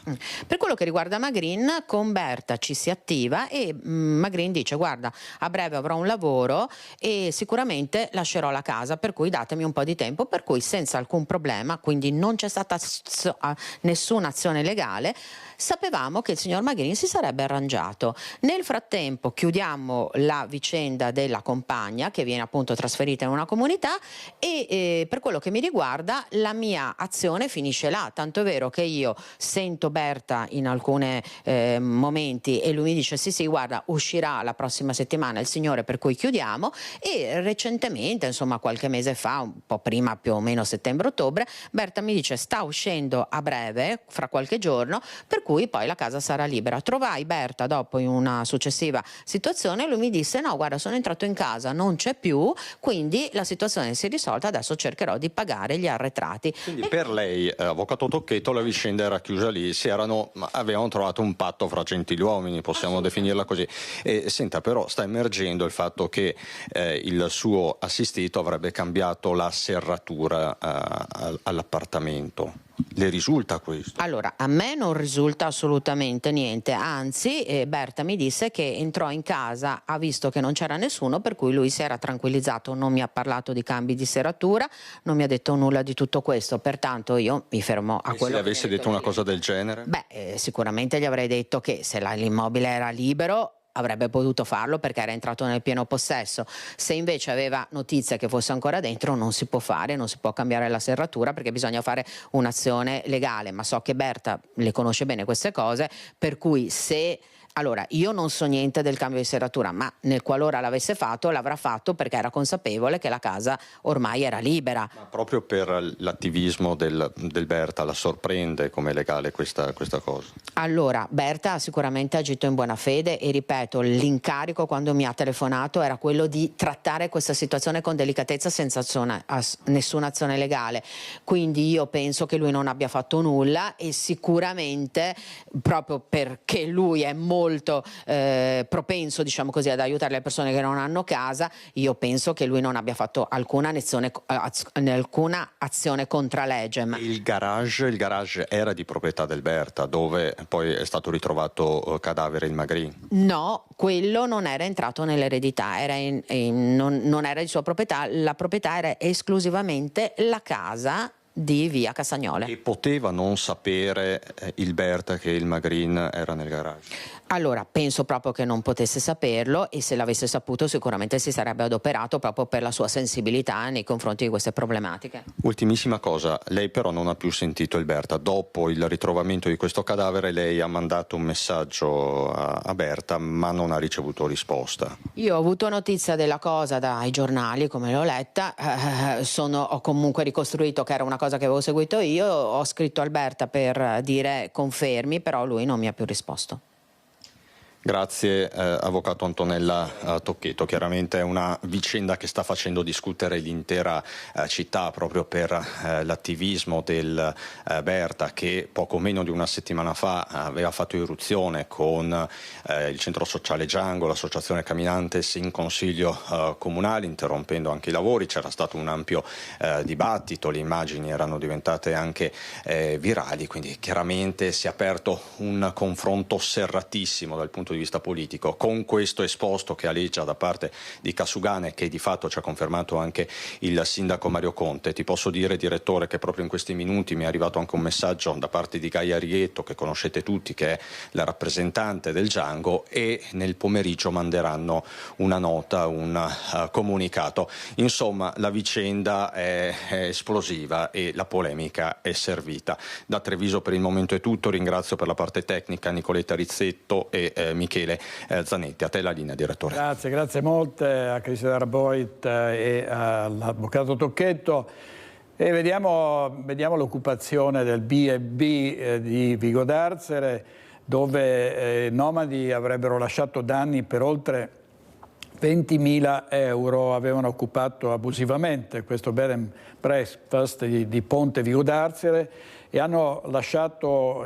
Per quello che riguarda Magrin, con Berta ci si attiva e Magrin dice guarda, a breve avrò un lavoro e sicuramente lascerò la casa, per cui datemi un po' di tempo, per cui senza alcun problema, quindi non c'è stata nessuna azione legale, sapevamo che il signor Magrin si sarebbe arrangiato. Nel frattempo chiudiamo la vicenda della compagna che viene appunto trasferita in una comunità e per quello che mi riguarda la mia azione finisce là, tanto è vero che io sento Berta in alcuni momenti e lui mi dice sì guarda, uscirà la prossima settimana il signore, per cui chiudiamo, e recentemente, insomma qualche mese fa, un po' prima, più o meno settembre-ottobre, Berta mi dice sta uscendo a breve, fra qualche giorno, per cui poi la casa sarà libera. Trovai Berta dopo in una successiva situazione e lui mi disse no guarda, sono entrato in casa, non c'è più, quindi la situazione si è risolta, adesso cercherò di pagare gli arretrati. Quindi per lei, avvocato Tocchetto, la vicenda era chiusa lì, avevano trovato un patto fra gentiluomini, possiamo definirla così. Senta, però sta emergendo il fatto che il suo assistito avrebbe cambiato la serratura all'appartamento. Le risulta questo? Allora, a me non risulta assolutamente niente, anzi Berta mi disse che entrò in casa, ha visto che non c'era nessuno, per cui lui si era tranquillizzato, non mi ha parlato di cambi di serratura, non mi ha detto nulla di tutto questo, pertanto io mi fermo a quello. Se avesse detto una cosa del genere? Beh, sicuramente gli avrei detto che se l'immobile era libero avrebbe potuto farlo perché era entrato nel pieno possesso. Se invece aveva notizia che fosse ancora dentro, non si può fare, non si può cambiare la serratura perché bisogna fare un'azione legale, ma so che Berta le conosce bene queste cose, per cui allora, io non so niente del cambio di serratura, ma nel qualora l'avesse fatto, l'avrà fatto perché era consapevole che la casa ormai era libera. Ma proprio per l'attivismo del Berta, la sorprende come legale questa cosa? Allora, Berta ha sicuramente agito in buona fede e ripeto, l'incarico quando mi ha telefonato era quello di trattare questa situazione con delicatezza senza nessuna azione legale. Quindi io penso che lui non abbia fatto nulla e sicuramente proprio perché lui è molto propenso, diciamo così, ad aiutare le persone che non hanno casa, io penso che lui non abbia fatto alcuna azione contra legge. Il garage era di proprietà del Berta, dove poi è stato ritrovato cadavere il Magrin? No, quello non era entrato nell'eredità, non era di sua proprietà, la proprietà era esclusivamente la casa di via Castagnole. E poteva non sapere il Berta che il Magrin era nel garage? Allora, penso proprio che non potesse saperlo e se l'avesse saputo sicuramente si sarebbe adoperato proprio per la sua sensibilità nei confronti di queste problematiche. Ultimissima cosa, lei però non ha più sentito il Berta. Dopo il ritrovamento di questo cadavere lei ha mandato un messaggio a Berta ma non ha ricevuto risposta. Io ho avuto notizia della cosa dai giornali, come l'ho letta, ho comunque ricostruito che era una cosa che avevo seguito io, ho scritto a Berta per dire confermi, però lui non mi ha più risposto. Grazie avvocato Antonella Tocchetto, chiaramente è una vicenda che sta facendo discutere l'intera città proprio per l'attivismo del Berta, che poco meno di una settimana fa aveva fatto irruzione con il centro sociale Django, l'associazione Caminantes in consiglio comunale, interrompendo anche i lavori. C'era stato un ampio dibattito, le immagini erano diventate anche virali, quindi chiaramente si è aperto un confronto serratissimo dal punto di vista politico, con questo esposto che aleggia da parte di Casugane, che di fatto ci ha confermato anche il sindaco Mario Conte. Ti posso dire, direttore, che proprio in questi minuti mi è arrivato anche un messaggio da parte di Gaia Rietto, che conoscete tutti, che è la rappresentante del Django, e nel pomeriggio manderanno una nota, un comunicato. Insomma, la vicenda è esplosiva e la polemica è servita. Da Treviso per il momento è tutto, ringrazio per la parte tecnica Nicoletta Rizzetto e Michele Zanetti. A te la linea, direttore. Grazie molte a Cristina Raboit e all'avvocato Tocchetto. E vediamo l'occupazione del B&B di Vigo d'Arzere, dove nomadi avrebbero lasciato danni per oltre 20.000 euro, avevano occupato abusivamente questo bed and breakfast di Ponte Vigo d'Arzere e hanno lasciato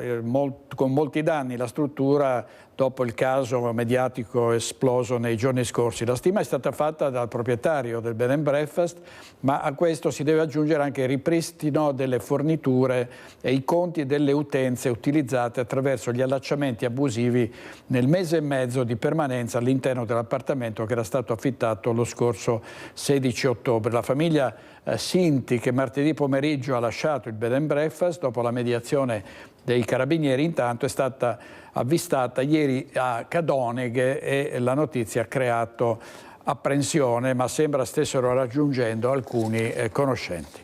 con molti danni la struttura dopo il caso mediatico esploso nei giorni scorsi. La stima è stata fatta dal proprietario del bed and breakfast, ma a questo si deve aggiungere anche il ripristino delle forniture e i conti delle utenze utilizzate attraverso gli allacciamenti abusivi nel mese e mezzo di permanenza all'interno dell'appartamento che era stato affittato lo scorso 16 ottobre. La famiglia Sinti, che martedì pomeriggio ha lasciato il bed and breakfast dopo la mediazione dei carabinieri, intanto è stata avvistata ieri a Cadoneghe e la notizia ha creato apprensione, ma sembra stessero raggiungendo alcuni conoscenti.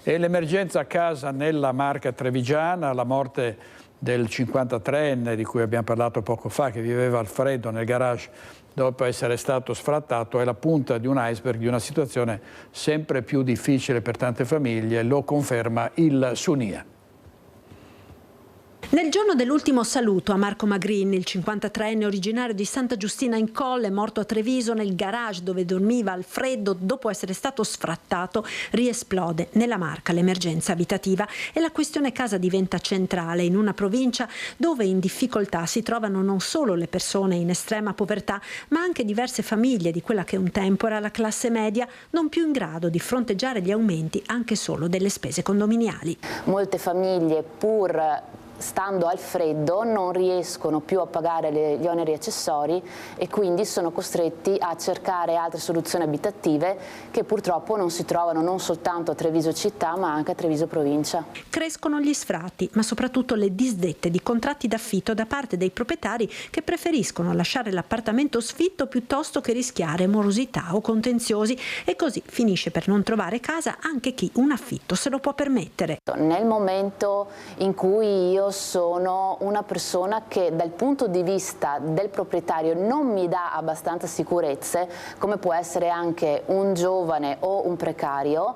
E l'emergenza a casa nella Marca trevigiana, la morte del 53enne di cui abbiamo parlato poco fa, che viveva al freddo nel garage dopo essere stato sfrattato, è la punta di un iceberg di una situazione sempre più difficile per tante famiglie, lo conferma il Sunia. Nel giorno dell'ultimo saluto a Marco Magrin, il 53enne originario di Santa Giustina in Colle, morto a Treviso nel garage dove dormiva al freddo dopo essere stato sfrattato, riesplode nella Marca l'emergenza abitativa e la questione casa diventa centrale in una provincia dove in difficoltà si trovano non solo le persone in estrema povertà, ma anche diverse famiglie di quella che un tempo era la classe media, non più in grado di fronteggiare gli aumenti anche solo delle spese condominiali. Molte famiglie, pur stando al freddo, non riescono più a pagare gli oneri accessori e quindi sono costretti a cercare altre soluzioni abitative che purtroppo non si trovano non soltanto a Treviso città ma anche a Treviso provincia. Crescono gli sfratti, ma soprattutto le disdette di contratti d'affitto da parte dei proprietari che preferiscono lasciare l'appartamento sfitto piuttosto che rischiare morosità o contenziosi, e così finisce per non trovare casa anche chi un affitto se lo può permettere. Nel momento in cui io sono una persona che dal punto di vista del proprietario non mi dà abbastanza sicurezze, come può essere anche un giovane o un precario,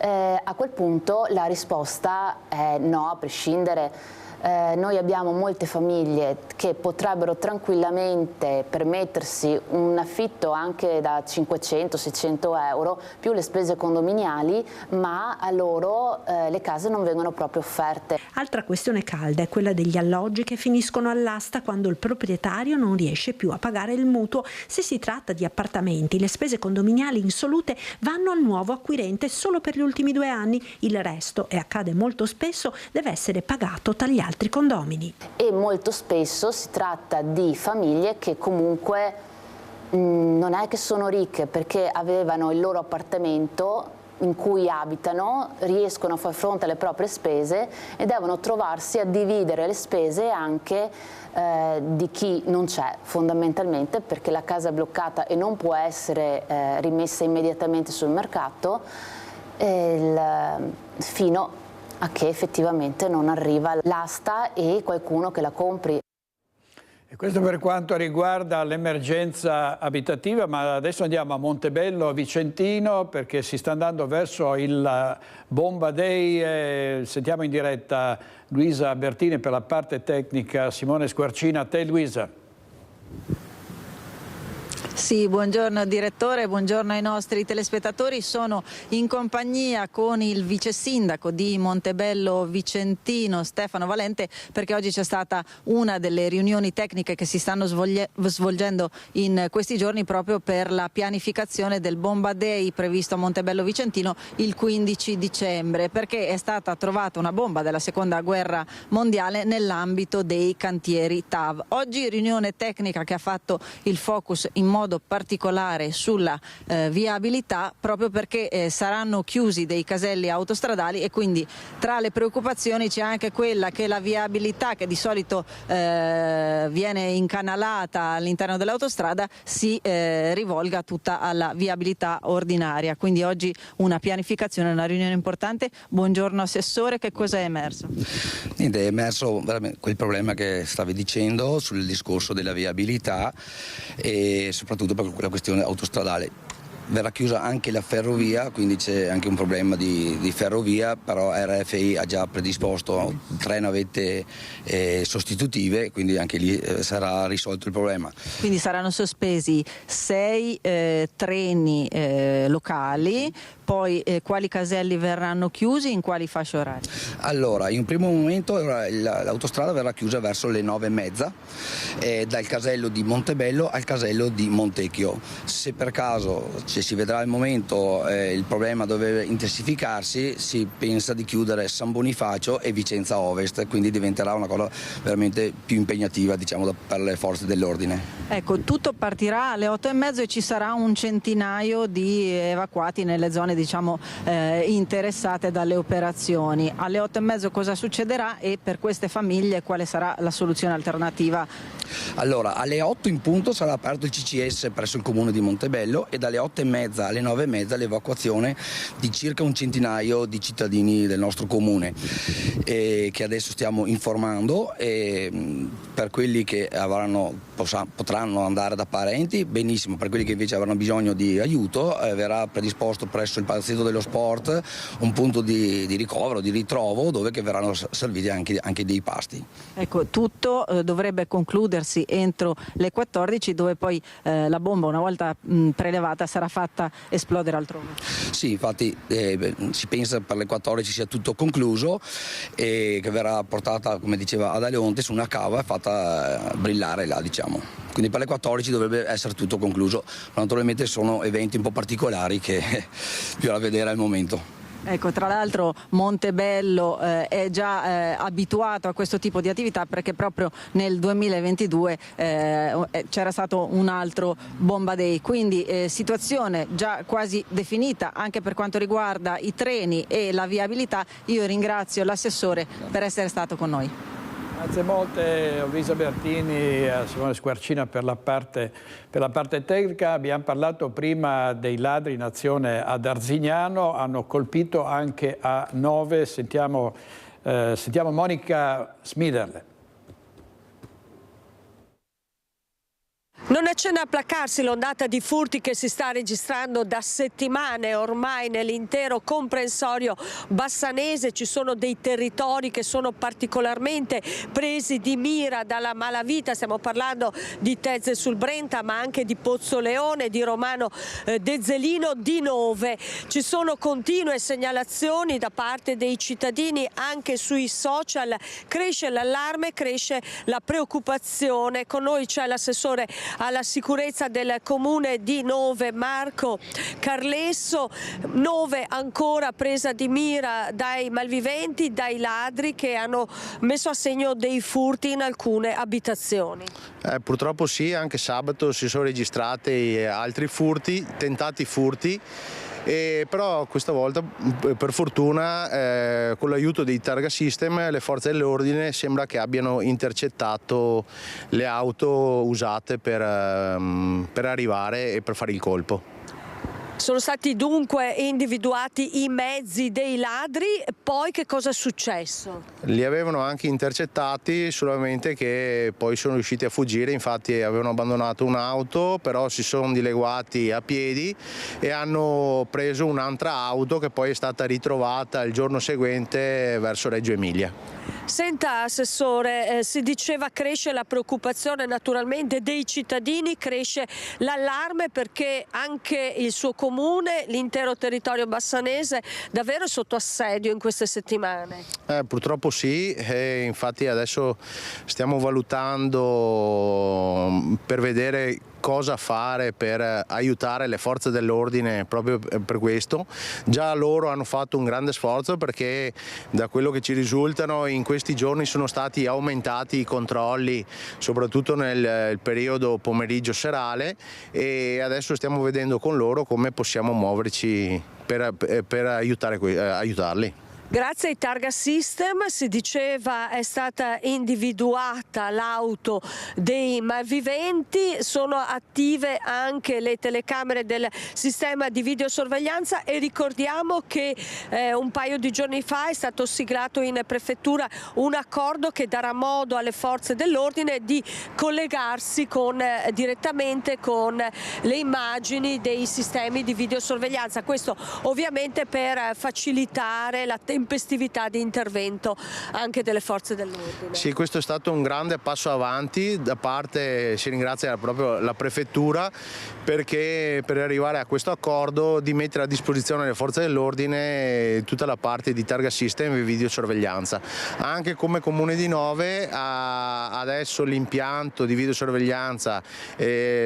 a quel punto la risposta è no, a prescindere. Noi abbiamo molte famiglie che potrebbero tranquillamente permettersi un affitto anche da 500-600 euro più le spese condominiali, ma a loro le case non vengono proprio offerte. Altra questione calda è quella degli alloggi che finiscono all'asta quando il proprietario non riesce più a pagare il mutuo. Se si tratta di appartamenti, le spese condominiali insolute vanno al nuovo acquirente solo per gli ultimi 2 anni, il resto, e accade molto spesso, deve essere pagato dagli altri condomini. E molto spesso si tratta di famiglie che comunque non è che sono ricche, perché avevano il loro appartamento in cui abitano, riescono a far fronte alle proprie spese e devono trovarsi a dividere le spese anche di chi non c'è, fondamentalmente perché la casa è bloccata e non può essere rimessa immediatamente sul mercato fino a che effettivamente non arriva l'asta e qualcuno che la compri. E questo per quanto riguarda l'emergenza abitativa, ma adesso andiamo a Montebello Vicentino perché si sta andando verso il Bomba Day. Sentiamo in diretta Luisa Bertini, per la parte tecnica Simone Squarcina. A te Luisa. Sì, buongiorno direttore, buongiorno ai nostri telespettatori. Sono in compagnia con il vice sindaco di Montebello Vicentino, Stefano Valente, perché oggi c'è stata una delle riunioni tecniche che si stanno svolgendo in questi giorni proprio per la pianificazione del Bomba Day previsto a Montebello Vicentino il 15 dicembre, perché è stata trovata una bomba della seconda guerra mondiale nell'ambito dei cantieri TAV. Oggi riunione tecnica che ha fatto il focus in modo particolare sulla viabilità, proprio perché saranno chiusi dei caselli autostradali e quindi tra le preoccupazioni c'è anche quella che la viabilità, che di solito viene incanalata all'interno dell'autostrada, si rivolga tutta alla viabilità ordinaria. Quindi oggi una pianificazione, una riunione importante. Buongiorno Assessore, che cosa è emerso? Niente, è emerso quel problema che stavi dicendo sul discorso della viabilità e soprattutto per la questione autostradale. verrà chiusa anche la ferrovia, quindi c'è anche un problema di ferrovia, però RFI ha già predisposto 3 navette sostitutive, quindi anche lì sarà risolto il problema. Quindi saranno sospesi 6 treni locali, poi quali caselli verranno chiusi, in quali fasce orarie? Allora, in un primo momento l'autostrada verrà chiusa verso le 9:30 dal casello di Montebello al casello di Montecchio. Se per caso si vedrà al momento il problema doveva intensificarsi, si pensa di chiudere San Bonifacio e Vicenza Ovest, quindi diventerà una cosa veramente più impegnativa, diciamo, per le forze dell'ordine. Ecco, tutto partirà alle 8:30 e ci sarà un centinaio di evacuati nelle zone, diciamo, interessate dalle operazioni. Alle 8:30 cosa succederà e per queste famiglie quale sarà la soluzione alternativa? Allora, alle 8 in punto sarà aperto il CCS presso il comune di Montebello e dalle 8:30 alle 9:30 l'evacuazione di circa un centinaio di cittadini del nostro comune che adesso stiamo informando, e per quelli che potranno andare da parenti benissimo, per quelli che invece avranno bisogno di aiuto verrà predisposto presso il Palazzetto dello Sport un punto di ricovero, di ritrovo, dove che verranno serviti anche dei pasti. Ecco, tutto dovrebbe concludersi entro le 14, dove poi la bomba, una volta prelevata, sarà fatta esplodere altrove. Sì, infatti si pensa per le 14 sia tutto concluso e che verrà portata, come diceva Adalionte, su una cava e fatta brillare là, diciamo. Quindi per le 14 dovrebbe essere tutto concluso, ma naturalmente sono eventi un po' particolari che bisogna vedere al momento. Ecco, tra l'altro Montebello è già abituato a questo tipo di attività, perché proprio nel 2022 c'era stato un altro Bomba Day, quindi situazione già quasi definita anche per quanto riguarda i treni e la viabilità. Io ringrazio l'assessore per essere stato con noi. Grazie molte a Luisa Bertini e a Simone Squarcina per la parte tecnica. Abbiamo parlato prima dei ladri in azione ad Arzignano, hanno colpito anche a Nove. Sentiamo Monica Smiderle. Non accenna a placarsi l'ondata di furti che si sta registrando da settimane ormai nell'intero comprensorio bassanese. Ci sono dei territori che sono particolarmente presi di mira dalla malavita, stiamo parlando di Tezze sul Brenta, ma anche di Pozzoleone, di Romano Dezzelino, di Nove. Ci sono continue segnalazioni da parte dei cittadini anche sui social, cresce l'allarme, cresce la preoccupazione. Con noi c'è l'assessore alla sicurezza del comune di Nove, Marco Carlesso. Nove ancora presa di mira dai malviventi, dai ladri che hanno messo a segno dei furti in alcune abitazioni. Purtroppo sì, anche sabato si sono registrati altri furti, tentati furti. Però questa volta per fortuna con l'aiuto dei Targa System le forze dell'ordine sembra che abbiano intercettato le auto usate per arrivare e per fare il colpo. Sono stati dunque individuati i mezzi dei ladri, poi che cosa è successo? Li avevano anche intercettati, solamente che poi sono riusciti a fuggire. Infatti avevano abbandonato un'auto, però si sono dileguati a piedi e hanno preso un'altra auto che poi è stata ritrovata il giorno seguente verso Reggio Emilia. Senta Assessore, si diceva cresce la preoccupazione naturalmente dei cittadini, cresce l'allarme perché anche il suo comune, l'intero territorio bassanese davvero è sotto assedio in queste settimane. Purtroppo sì, infatti adesso stiamo valutando per vedere cosa fare per aiutare le forze dell'ordine proprio per questo. Già loro hanno fatto un grande sforzo, perché da quello che ci risultano in questi giorni sono stati aumentati i controlli, soprattutto nel periodo pomeriggio serale, e adesso stiamo vedendo con loro come possiamo muoverci per aiutarli. Grazie ai Targa System, si diceva, è stata individuata l'auto dei malviventi, sono attive anche le telecamere del sistema di videosorveglianza e ricordiamo che un paio di giorni fa è stato siglato in prefettura un accordo che darà modo alle forze dell'ordine di collegarsi direttamente con le immagini dei sistemi di videosorveglianza, questo ovviamente per facilitare la tempestività di intervento anche delle forze dell'ordine. Sì, questo è stato un grande passo avanti da parte, si ringrazia proprio la prefettura, perché per arrivare a questo accordo di mettere a disposizione delle forze dell'ordine tutta la parte di Targa System e videosorveglianza. Anche come Comune di Nove adesso l'impianto di videosorveglianza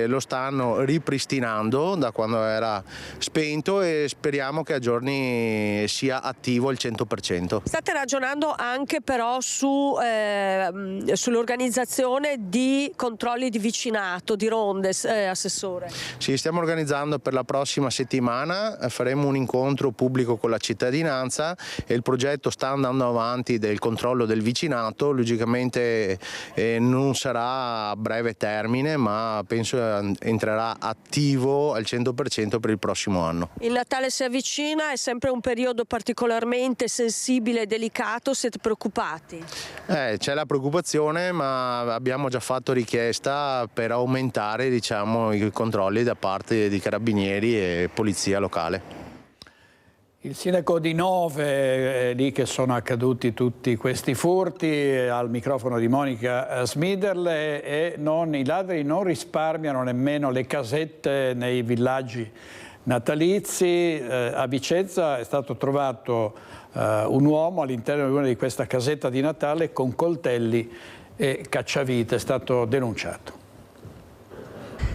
lo stanno ripristinando da quando era spento e speriamo che a giorni sia attivo al 100%. State ragionando anche però sull'organizzazione di controlli di vicinato, di ronde, Assessore? Sì, stiamo organizzando per la prossima settimana, faremo un incontro pubblico con la cittadinanza e il progetto sta andando avanti del controllo del vicinato, logicamente non sarà a breve termine ma penso entrerà attivo al 100% per il prossimo anno. Il Natale si avvicina, è sempre un periodo particolarmente sensibile e delicato, siete preoccupati? C'è la preoccupazione ma abbiamo già fatto richiesta per aumentare i controlli da parte di carabinieri e polizia locale. Il sindaco di Nove, è lì che sono accaduti tutti questi furti, al microfono di Monica Smiderle, e i ladri non risparmiano nemmeno le casette nei villaggi natalizi. A Vicenza è stato trovato un uomo all'interno di una di questa casetta di Natale con coltelli e cacciavite, è stato denunciato.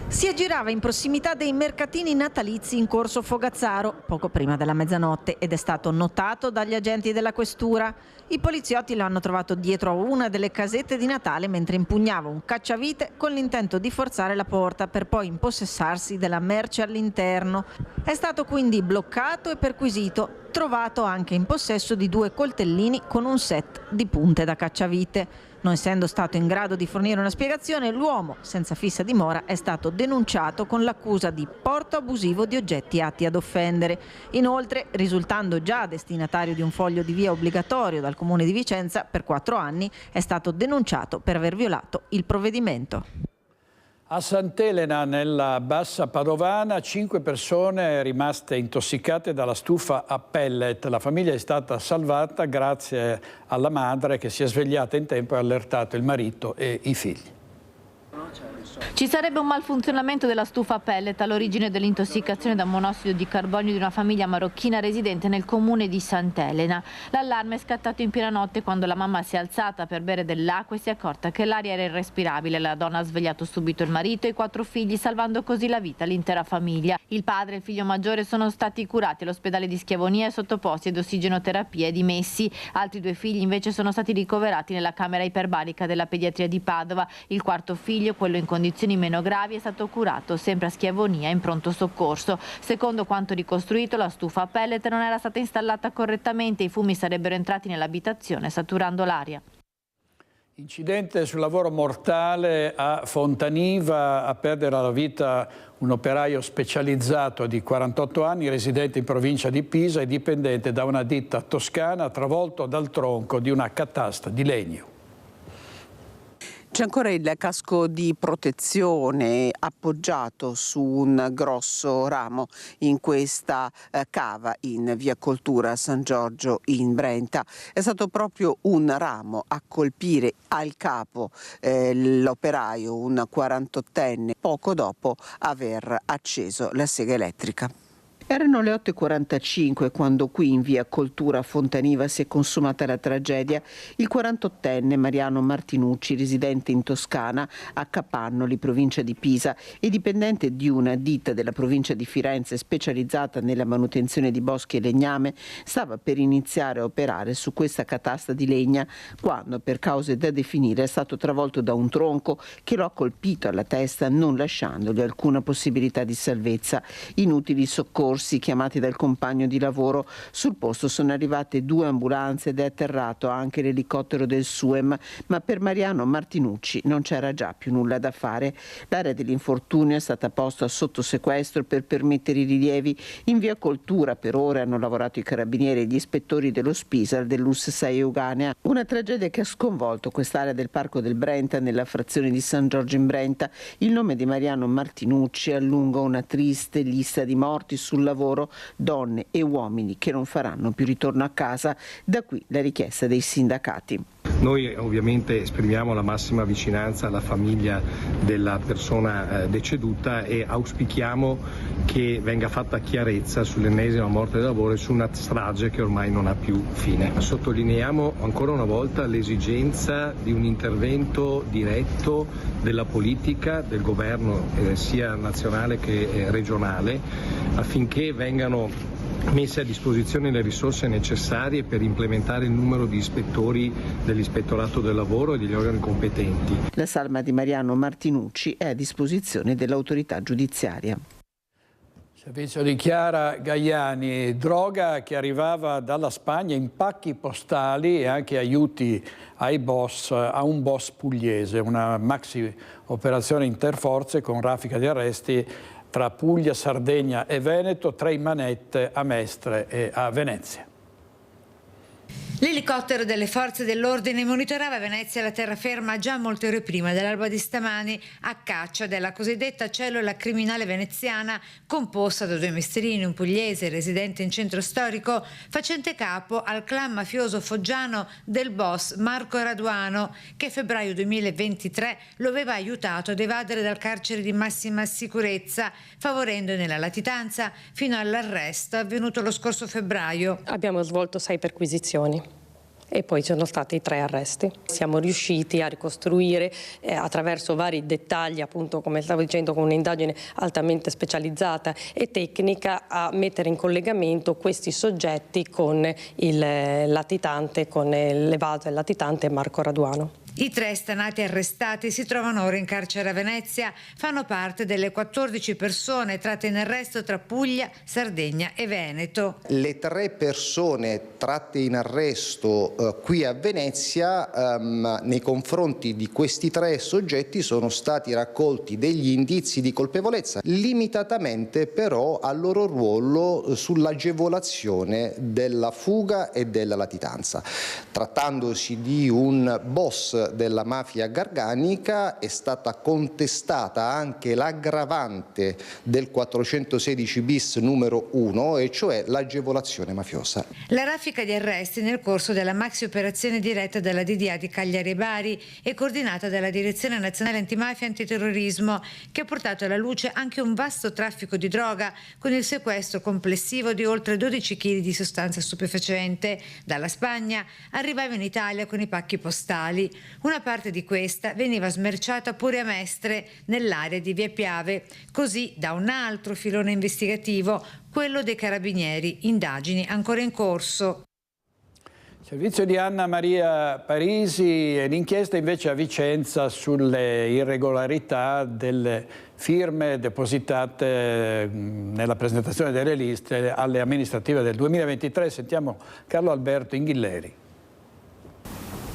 Si aggirava in prossimità dei mercatini natalizi in corso Fogazzaro, poco prima della mezzanotte, ed è stato notato dagli agenti della questura. I poliziotti lo hanno trovato dietro a una delle casette di Natale mentre impugnava un cacciavite con l'intento di forzare la porta per poi impossessarsi della merce all'interno. È stato quindi bloccato e perquisito, trovato anche in possesso di 2 coltellini con un set di punte da cacciavite. Non essendo stato in grado di fornire una spiegazione, l'uomo, senza fissa dimora, è stato denunciato con l'accusa di porto abusivo di oggetti atti ad offendere. Inoltre, risultando già destinatario di un foglio di via obbligatorio dal Comune di Vicenza per 4 anni, è stato denunciato per aver violato il provvedimento. A Sant'Elena, nella Bassa Padovana, 5 persone rimaste intossicate dalla stufa a pellet. La famiglia è stata salvata grazie alla madre che si è svegliata in tempo e ha allertato il marito e i figli. Ci sarebbe un malfunzionamento della stufa a pellet all'origine dell'intossicazione da monossido di carbonio di una famiglia marocchina residente nel comune di Sant'Elena. L'allarme è scattato in piena notte quando la mamma si è alzata per bere dell'acqua e si è accorta che l'aria era irrespirabile. La donna ha svegliato subito il marito e i 4 figli, salvando così la vita all'intera famiglia. Il padre e il figlio maggiore sono stati curati all'ospedale di Schiavonia e sottoposti ad ossigenoterapia e dimessi. Altri 2 figli invece sono stati ricoverati nella camera iperbarica della pediatria di Padova. Il 4º figlio, quello in condizioni meno gravi, è stato curato sempre a Schiavonia in pronto soccorso. Secondo quanto ricostruito, la stufa a pellet non era stata installata correttamente, i fumi sarebbero entrati nell'abitazione saturando l'aria. Incidente sul lavoro mortale a Fontaniva, a perdere la vita un operaio specializzato di 48 anni, residente in provincia di Pisa e dipendente da una ditta toscana, travolto dal tronco di una catasta di legno. C'è ancora il casco di protezione appoggiato su un grosso ramo in questa cava in via Coltura San Giorgio in Brenta. È stato proprio un ramo a colpire al capo l'operaio, un 48enne, poco dopo aver acceso la sega elettrica. Erano le 8:45 quando qui in via Coltura Fontaniva si è consumata la tragedia. Il 48enne Mariano Martinucci, residente in Toscana, a Capannoli, provincia di Pisa, e dipendente di una ditta della provincia di Firenze specializzata nella manutenzione di boschi e legname, stava per iniziare a operare su questa catasta di legna quando, per cause da definire, è stato travolto da un tronco che lo ha colpito alla testa, non lasciandogli alcuna possibilità di salvezza. Inutili soccorsi soccorsi chiamati dal compagno di lavoro. Sul posto sono arrivate 2 ambulanze ed è atterrato anche l'elicottero del SUEM, ma per Mariano Martinucci non c'era già più nulla da fare. L'area dell'infortunio è stata posta sotto sequestro per permettere i rilievi. In via Coltura per ore hanno lavorato i carabinieri e gli ispettori dello Spisal dell'US 6 Euganea. Una tragedia che ha sconvolto quest'area del Parco del Brenta nella frazione di San Giorgio in Brenta. Il nome di Mariano Martinucci allunga una triste lista di morti sul lavoro, donne e uomini che non faranno più ritorno a casa. Da qui la richiesta dei sindacati. Noi ovviamente esprimiamo la massima vicinanza alla famiglia della persona deceduta e auspichiamo che venga fatta chiarezza sull'ennesima morte del lavoro e su una strage che ormai non ha più fine. Sottolineiamo ancora una volta l'esigenza di un intervento diretto della politica, del governo sia nazionale che regionale, affinché vengano messe a disposizione le risorse necessarie per implementare il numero di ispettori dell'Ispettorato del Lavoro e degli organi competenti. La salma di Mariano Martinucci è a disposizione dell'autorità giudiziaria. Servizio di Chiara Gaiani, droga che arrivava dalla Spagna in pacchi postali e anche aiuti ai boss, a un boss pugliese, una maxi operazione interforze con raffica di arresti tra Puglia, Sardegna e Veneto, 3 in manette a Mestre e a Venezia. L'elicottero delle forze dell'ordine monitorava Venezia e la terraferma già molte ore prima dell'alba di stamani a caccia della cosiddetta cellula criminale veneziana composta da 2 mestierini, un pugliese residente in centro storico, facente capo al clan mafioso foggiano del boss Marco Raduano, che a febbraio 2023 lo aveva aiutato ad evadere dal carcere di massima sicurezza, favorendone la latitanza fino all'arresto avvenuto lo scorso febbraio. Abbiamo svolto 6 perquisizioni. E poi ci sono stati 3 arresti. Siamo riusciti a ricostruire attraverso vari dettagli, appunto come stavo dicendo, con un'indagine altamente specializzata e tecnica, a mettere in collegamento questi soggetti con il latitante, con l'evaso e il latitante Marco Raduano. I 3 stanati arrestati si trovano ora in carcere a Venezia, fanno parte delle 14 persone tratte in arresto tra Puglia, Sardegna e Veneto. Le 3 persone tratte in arresto qui a Venezia, nei confronti di questi 3 soggetti sono stati raccolti degli indizi di colpevolezza, limitatamente però al loro ruolo sull'agevolazione della fuga e della latitanza. Trattandosi di un boss della mafia garganica, è stata contestata anche l'aggravante del 416 bis numero 1, e cioè l'agevolazione mafiosa. La raffica di arresti nel corso della maxi operazione diretta dalla DDA di Cagliari e Bari e coordinata dalla Direzione Nazionale Antimafia e Antiterrorismo, che ha portato alla luce anche un vasto traffico di droga con il sequestro complessivo di oltre 12 kg di sostanza stupefacente. Dalla Spagna arrivava in Italia con i pacchi postali. Una parte di questa veniva smerciata pure a Mestre, nell'area di Via Piave. Così da un altro filone investigativo, quello dei carabinieri, indagini ancora in corso. Servizio di Anna Maria Parisi e l'inchiesta invece a Vicenza sulle irregolarità delle firme depositate nella presentazione delle liste alle amministrative del 2023. Sentiamo Carlo Alberto Inghilleri.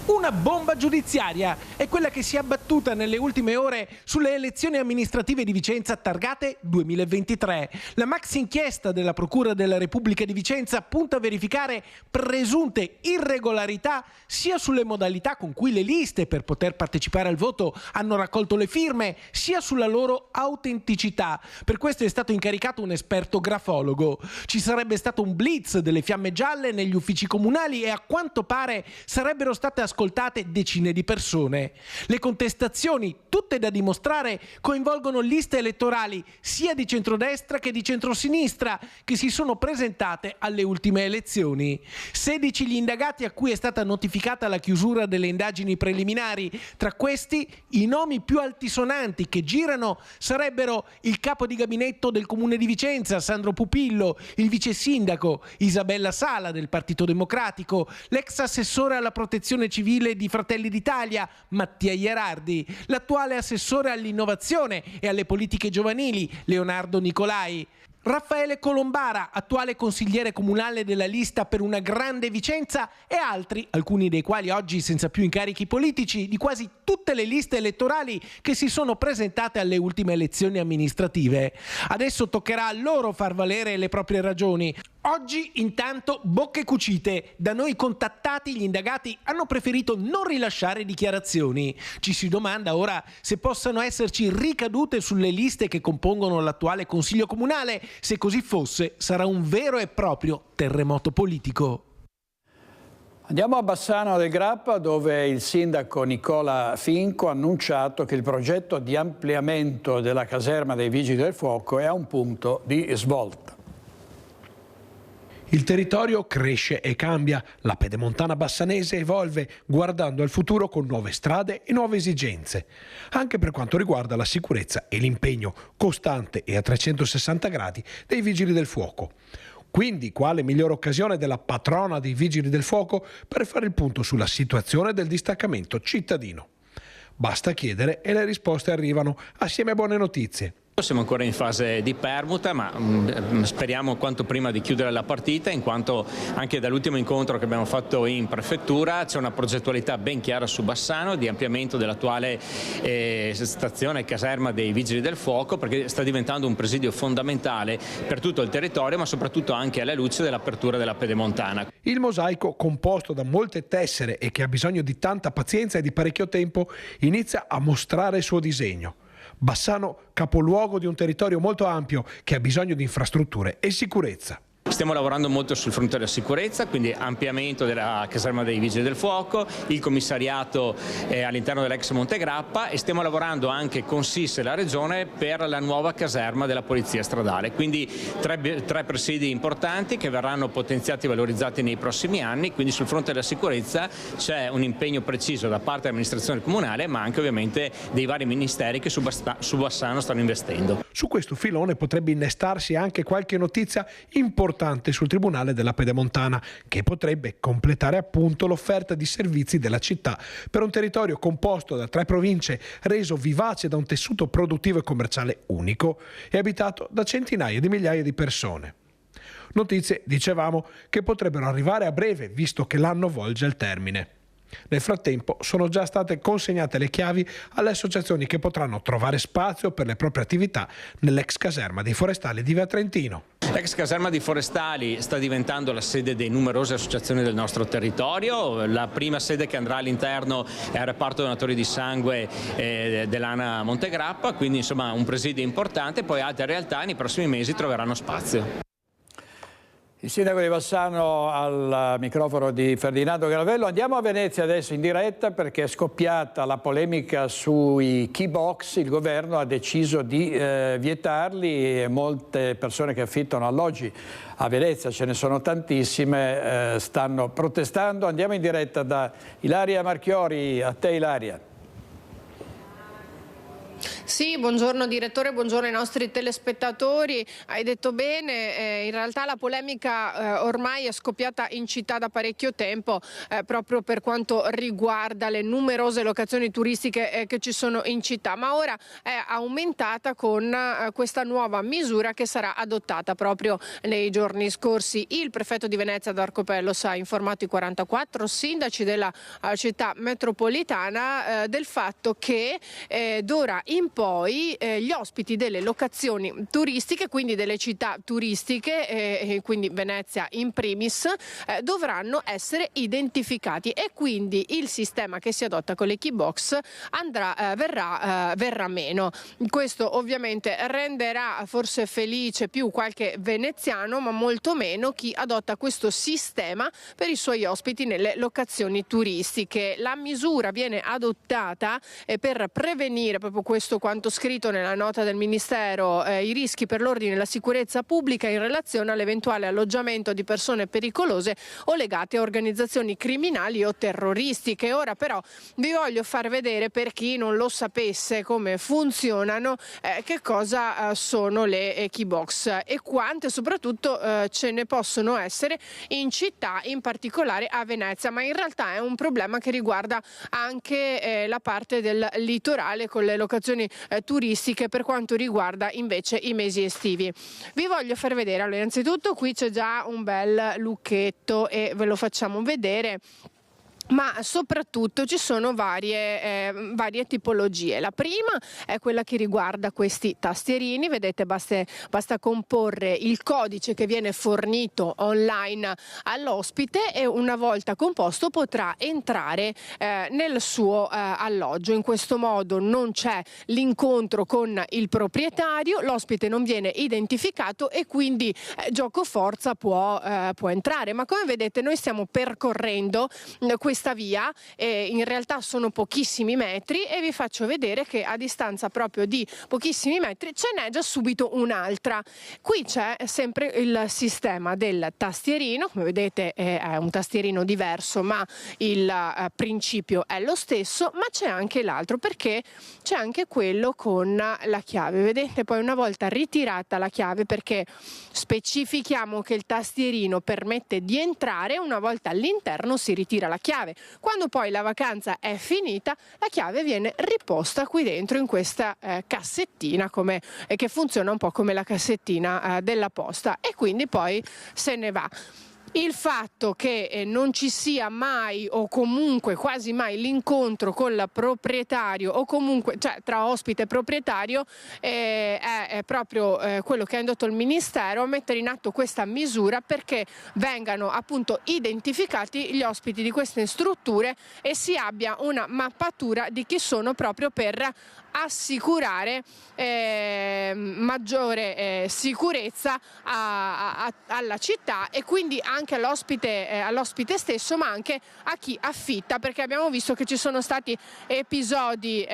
Una bomba giudiziaria è quella che si è abbattuta nelle ultime ore sulle elezioni amministrative di Vicenza targate 2023. La maxi inchiesta della Procura della Repubblica di Vicenza punta a verificare presunte irregolarità sia sulle modalità con cui le liste per poter partecipare al voto hanno raccolto le firme, sia sulla loro autenticità. Per questo è stato incaricato un esperto grafologo. Ci sarebbe stato un blitz delle fiamme gialle negli uffici comunali e a quanto pare sarebbero state ascoltate decine di persone. Le contestazioni, tutte da dimostrare, coinvolgono liste elettorali sia di centrodestra che di centrosinistra che si sono presentate alle ultime elezioni. 16 gli indagati a cui è stata notificata la chiusura delle indagini preliminari. Tra questi i nomi più altisonanti che girano sarebbero il capo di gabinetto del Comune di Vicenza, Sandro Pupillo, il vice sindaco Isabella Sala del Partito Democratico, l'ex assessore alla protezione civile di Fratelli d'Italia, Mattia Ierardi, l'attuale assessore all'innovazione e alle politiche giovanili, Leonardo Nicolai. Raffaele Colombara, attuale consigliere comunale della lista per una grande Vicenza, e altri, alcuni dei quali oggi senza più incarichi politici, di quasi tutte le liste elettorali che si sono presentate alle ultime elezioni amministrative. Adesso toccherà a loro far valere le proprie ragioni. Oggi intanto bocche cucite. Da noi contattati gli indagati hanno preferito non rilasciare dichiarazioni. Ci si domanda ora se possano esserci ricadute sulle liste che compongono l'attuale Consiglio Comunale. Se così fosse, sarà un vero e proprio terremoto politico. Andiamo a Bassano del Grappa, dove il sindaco Nicola Finco ha annunciato che il progetto di ampliamento della caserma dei Vigili del Fuoco è a un punto di svolta. Il territorio cresce e cambia, la pedemontana bassanese evolve guardando al futuro con nuove strade e nuove esigenze, anche per quanto riguarda la sicurezza e l'impegno costante e a 360 gradi dei Vigili del Fuoco. Quindi quale migliore occasione della patrona dei Vigili del Fuoco per fare il punto sulla situazione del distaccamento cittadino? Basta chiedere e le risposte arrivano assieme a buone notizie. Siamo ancora in fase di permuta, ma speriamo quanto prima di chiudere la partita, in quanto anche dall'ultimo incontro che abbiamo fatto in prefettura c'è una progettualità ben chiara su Bassano di ampliamento dell'attuale stazione caserma dei Vigili del Fuoco, perché sta diventando un presidio fondamentale per tutto il territorio, ma soprattutto anche alla luce dell'apertura della pedemontana. Il mosaico, composto da molte tessere e che ha bisogno di tanta pazienza e di parecchio tempo, inizia a mostrare il suo disegno. Bassano, capoluogo di un territorio molto ampio che ha bisogno di infrastrutture e sicurezza. Stiamo lavorando molto sul fronte della sicurezza, quindi ampliamento della caserma dei Vigili del Fuoco, il commissariato all'interno dell'ex Montegrappa, e stiamo lavorando anche con SIS e la Regione per la nuova caserma della Polizia Stradale. Quindi tre presidi importanti che verranno potenziati e valorizzati nei prossimi anni. Quindi sul fronte della sicurezza c'è un impegno preciso da parte dell'amministrazione comunale, ma anche ovviamente dei vari ministeri che su Bassano stanno investendo. Su questo filone potrebbe innestarsi anche qualche notizia importante sul Tribunale della Pedemontana, che potrebbe completare appunto l'offerta di servizi della città per un territorio composto da 3 province, reso vivace da un tessuto produttivo e commerciale unico e abitato da centinaia di migliaia di persone. Notizie, dicevamo, che potrebbero arrivare a breve, visto che l'anno volge al termine. Nel frattempo sono già state consegnate le chiavi alle associazioni che potranno trovare spazio per le proprie attività nell'ex caserma dei forestali di Via Trentino. L'ex caserma di Forestali sta diventando la sede di numerose associazioni del nostro territorio. La prima sede che andrà all'interno è il reparto donatori di sangue dell'ANA Montegrappa, quindi insomma un presidio importante, poi altre realtà nei prossimi mesi troveranno spazio. Il sindaco di Bassano al microfono di Ferdinando Gravello. Andiamo a Venezia adesso in diretta perché è scoppiata la polemica sui key box. Il governo ha deciso di vietarli e molte persone che affittano alloggi a Venezia, ce ne sono tantissime, stanno protestando. Andiamo in diretta da Ilaria Marchiori. A te Ilaria. Sì, buongiorno direttore, buongiorno ai nostri telespettatori. Hai detto bene, in realtà la polemica ormai è scoppiata in città da parecchio tempo proprio per quanto riguarda le numerose locazioni turistiche che ci sono in città, ma ora è aumentata con questa nuova misura che sarà adottata proprio nei giorni scorsi. Il prefetto di Venezia Darcopellos ha informato i 44 sindaci della città metropolitana del fatto che d'ora in poi gli ospiti delle locazioni turistiche, quindi delle città turistiche, quindi Venezia in primis, dovranno essere identificati e quindi il sistema che si adotta con le key box verrà meno. Questo ovviamente renderà forse felice più qualche veneziano, ma molto meno chi adotta questo sistema per i suoi ospiti nelle locazioni turistiche. La misura viene adottata per prevenire proprio questo quanto scritto nella nota del Ministero, i rischi per l'ordine e la sicurezza pubblica in relazione all'eventuale alloggiamento di persone pericolose o legate a organizzazioni criminali o terroristiche. Ora però vi voglio far vedere, per chi non lo sapesse, come funzionano, che cosa sono le key box e quante soprattutto ce ne possono essere in città, in particolare a Venezia, ma in realtà è un problema che riguarda anche la parte del litorale con le locazioni turistiche per quanto riguarda invece i mesi estivi. Vi voglio far vedere, allora, innanzitutto qui c'è già un bel lucchetto e ve lo facciamo vedere. Ma soprattutto ci sono varie tipologie. La prima è quella che riguarda questi tastierini, vedete basta comporre il codice che viene fornito online all'ospite e una volta composto potrà entrare nel suo alloggio. In questo modo non c'è l'incontro con il proprietario, l'ospite non viene identificato e quindi gioco forza può entrare. Ma come vedete noi stiamo percorrendo questa via, in realtà sono pochissimi metri e vi faccio vedere che a distanza proprio di pochissimi metri ce n'è già subito un'altra. Qui c'è sempre il sistema del tastierino, come vedete è un tastierino diverso ma il principio è lo stesso, ma c'è anche l'altro, perché c'è anche quello con la chiave. Vedete, poi una volta ritirata la chiave, perché specifichiamo che il tastierino permette di entrare, una volta all'interno si ritira la chiave. Quando poi la vacanza è finita, la chiave viene riposta qui dentro in questa cassettina che funziona un po' come la cassettina della posta, e quindi poi se ne va. Il fatto che non ci sia mai o comunque quasi mai l'incontro col proprietario o comunque tra ospite e proprietario è proprio quello che ha indotto il Ministero a mettere in atto questa misura, perché vengano appunto identificati gli ospiti di queste strutture e si abbia una mappatura di chi sono, proprio per assicurare maggiore sicurezza alla città e quindi anche all'ospite stesso, ma anche a chi affitta, perché abbiamo visto che ci sono stati episodi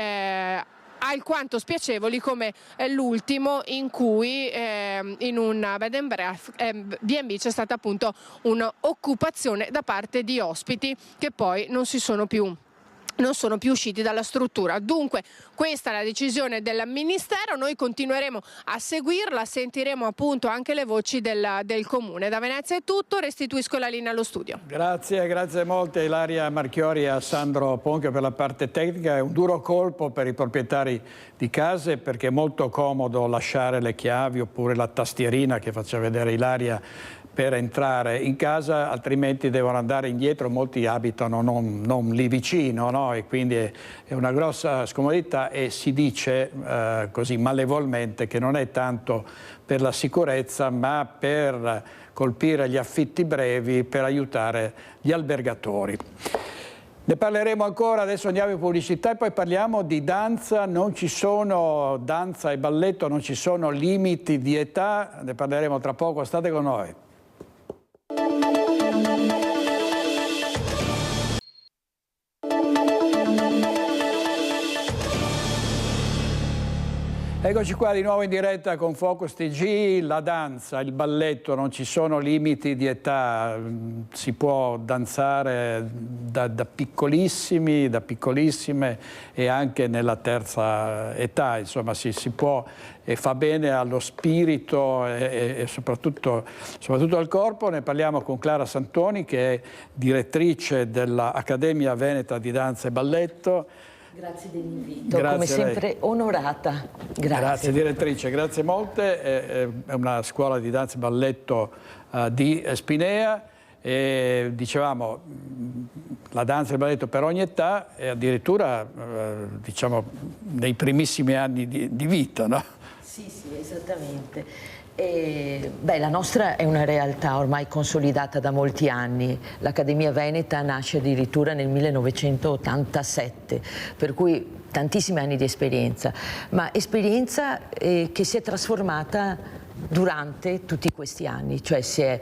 alquanto spiacevoli come l'ultimo, in cui in un bed and breakfast B&B c'è stata appunto un'occupazione da parte di ospiti che poi non sono più usciti dalla struttura. Dunque questa è la decisione del Ministero, noi continueremo a seguirla, sentiremo appunto anche le voci del Comune. Da Venezia è tutto, restituisco la linea allo studio. Grazie molte Ilaria Marchiori e a Sandro Ponchio per la parte tecnica. È un duro colpo per i proprietari di case, perché è molto comodo lasciare le chiavi oppure la tastierina che faceva vedere Ilaria per entrare in casa, altrimenti devono andare indietro. Molti abitano non lì vicino, no? E quindi è una grossa scomodità, e si dice così malevolmente che non è tanto per la sicurezza ma per colpire gli affitti brevi, per aiutare gli albergatori. Ne parleremo ancora, adesso andiamo in pubblicità e poi parliamo di danza. Non ci sono danza e balletto, non ci sono limiti di età, ne parleremo tra poco, state con noi. Eccoci qua di nuovo in diretta con Focus TG. La danza, il balletto, non ci sono limiti di età, si può danzare da piccolissimi, da piccolissime e anche nella terza età, insomma si può, e fa bene allo spirito e soprattutto al corpo. Ne parliamo con Clara Santoni, che è direttrice dell'Accademia Veneta di Danza e Balletto. Grazie dell'invito, come sempre onorata. Grazie direttrice, grazie molte. È una scuola di danza e balletto di Spinea, e dicevamo la danza e il balletto per ogni età, e addirittura diciamo nei primissimi anni di vita, no? Sì, esattamente. La nostra è una realtà ormai consolidata da molti anni. L'Accademia Veneta nasce addirittura nel 1987, per cui tantissimi anni di esperienza, ma esperienza che si è trasformata durante tutti questi anni, cioè si è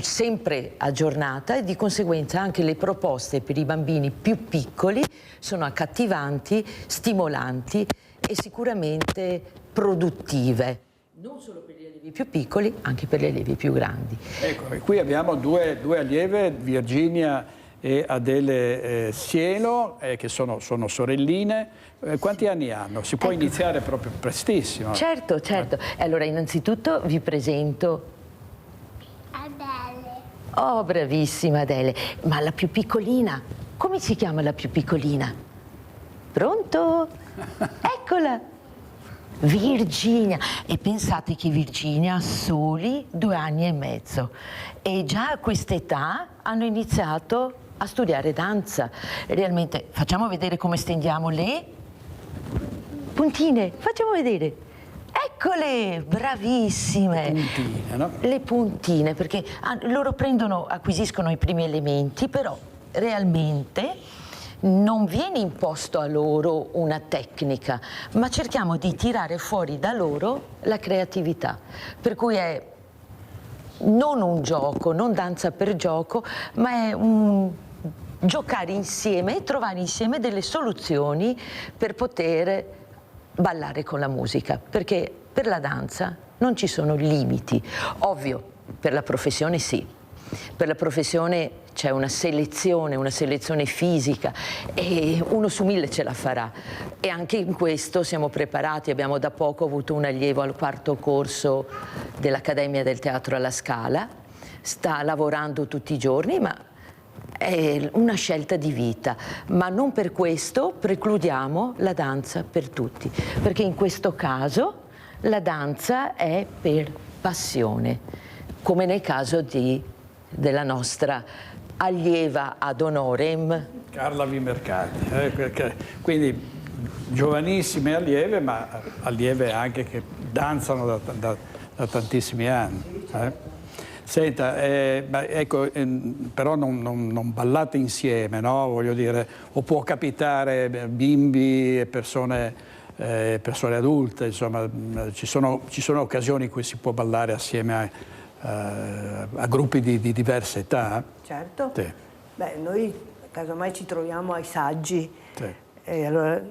sempre aggiornata, e di conseguenza anche le proposte per i bambini più piccoli sono accattivanti, stimolanti e sicuramente produttive. Non solo per gli allievi più piccoli, anche per gli allievi più grandi. Ecco, e qui abbiamo due allieve, Virginia e Adele Sielo, che sono sorelline. Quanti anni hanno? Si può iniziare proprio prestissimo. Certo. Allora, innanzitutto vi presento Adele. Oh, bravissima Adele. Ma la più piccolina, come si chiama la più piccolina? Pronto? Eccola! Virginia, e pensate che Virginia ha soli 2 anni e mezzo e già a quest'età hanno iniziato a studiare danza. Realmente, facciamo vedere come stendiamo le puntine, facciamo vedere. Eccole, bravissime. Le puntine, no? Le puntine, perché loro acquisiscono i primi elementi, però realmente non viene imposto a loro una tecnica, ma cerchiamo di tirare fuori da loro la creatività. Per cui è non un gioco, non danza per gioco, ma è un giocare insieme e trovare insieme delle soluzioni per poter ballare con la musica, perché per la danza non ci sono limiti. Ovvio, per la professione sì. Per la professione c'è una selezione fisica e 1 su 1000 ce la farà e anche in questo siamo preparati. Abbiamo da poco avuto un allievo al 4º corso dell'Accademia del Teatro alla Scala, sta lavorando tutti i giorni, ma è una scelta di vita, ma non per questo precludiamo la danza per tutti, perché in questo caso la danza è per passione, come nel caso della nostra allieva ad honorem Carla Vimercati, quindi giovanissime allieve, ma allieve anche che danzano da tantissimi anni. Senta, ecco, però non ballate insieme, no? Voglio dire, o può capitare bimbi e persone adulte, insomma, ci sono occasioni in cui si può ballare assieme a gruppi di diverse età? Certo. Sì. Beh, noi casomai ci troviamo ai saggi, sì. E allora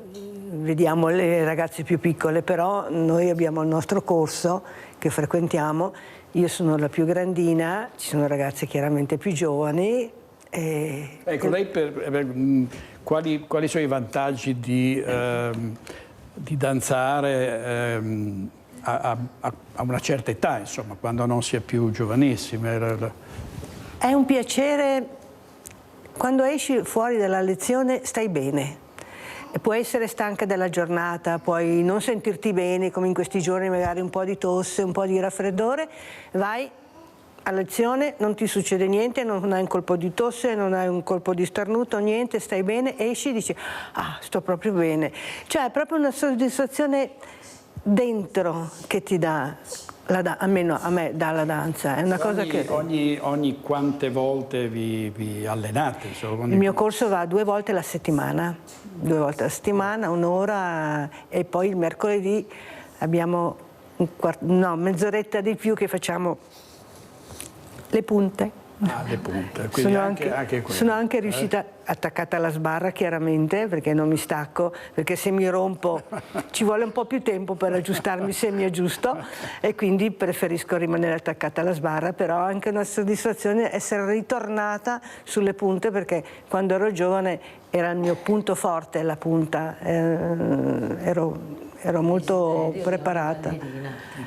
vediamo le ragazze più piccole, però noi abbiamo il nostro corso che frequentiamo. Io sono la più grandina, ci sono ragazze chiaramente più giovani. Ecco, lei quali sono i vantaggi di danzare a una certa età, insomma, quando non si è più giovanissime? È un piacere, quando esci fuori dalla lezione stai bene. Puoi essere stanca della giornata, puoi non sentirti bene, come in questi giorni magari un po' di tosse, un po' di raffreddore, vai a lezione, non ti succede niente, non hai un colpo di tosse, non hai un colpo di starnuto, niente, stai bene, esci e dici ah, sto proprio bene. Cioè è proprio una soddisfazione dentro che ti dà, almeno a me dà la danza, è una cosa che... Ogni quante volte vi allenate? Il mio corso va 2 volte alla settimana, 2 volte alla settimana, un'ora, e poi il mercoledì abbiamo mezz'oretta di più che facciamo le punte. Le punte, quindi sono anche riuscita, attaccata alla sbarra chiaramente, perché non mi stacco, perché se mi rompo ci vuole un po' più tempo per aggiustarmi se mi aggiusto, e quindi preferisco rimanere attaccata alla sbarra, però anche una soddisfazione essere ritornata sulle punte, perché quando ero giovane era il mio punto forte, la punta, ero molto preparata.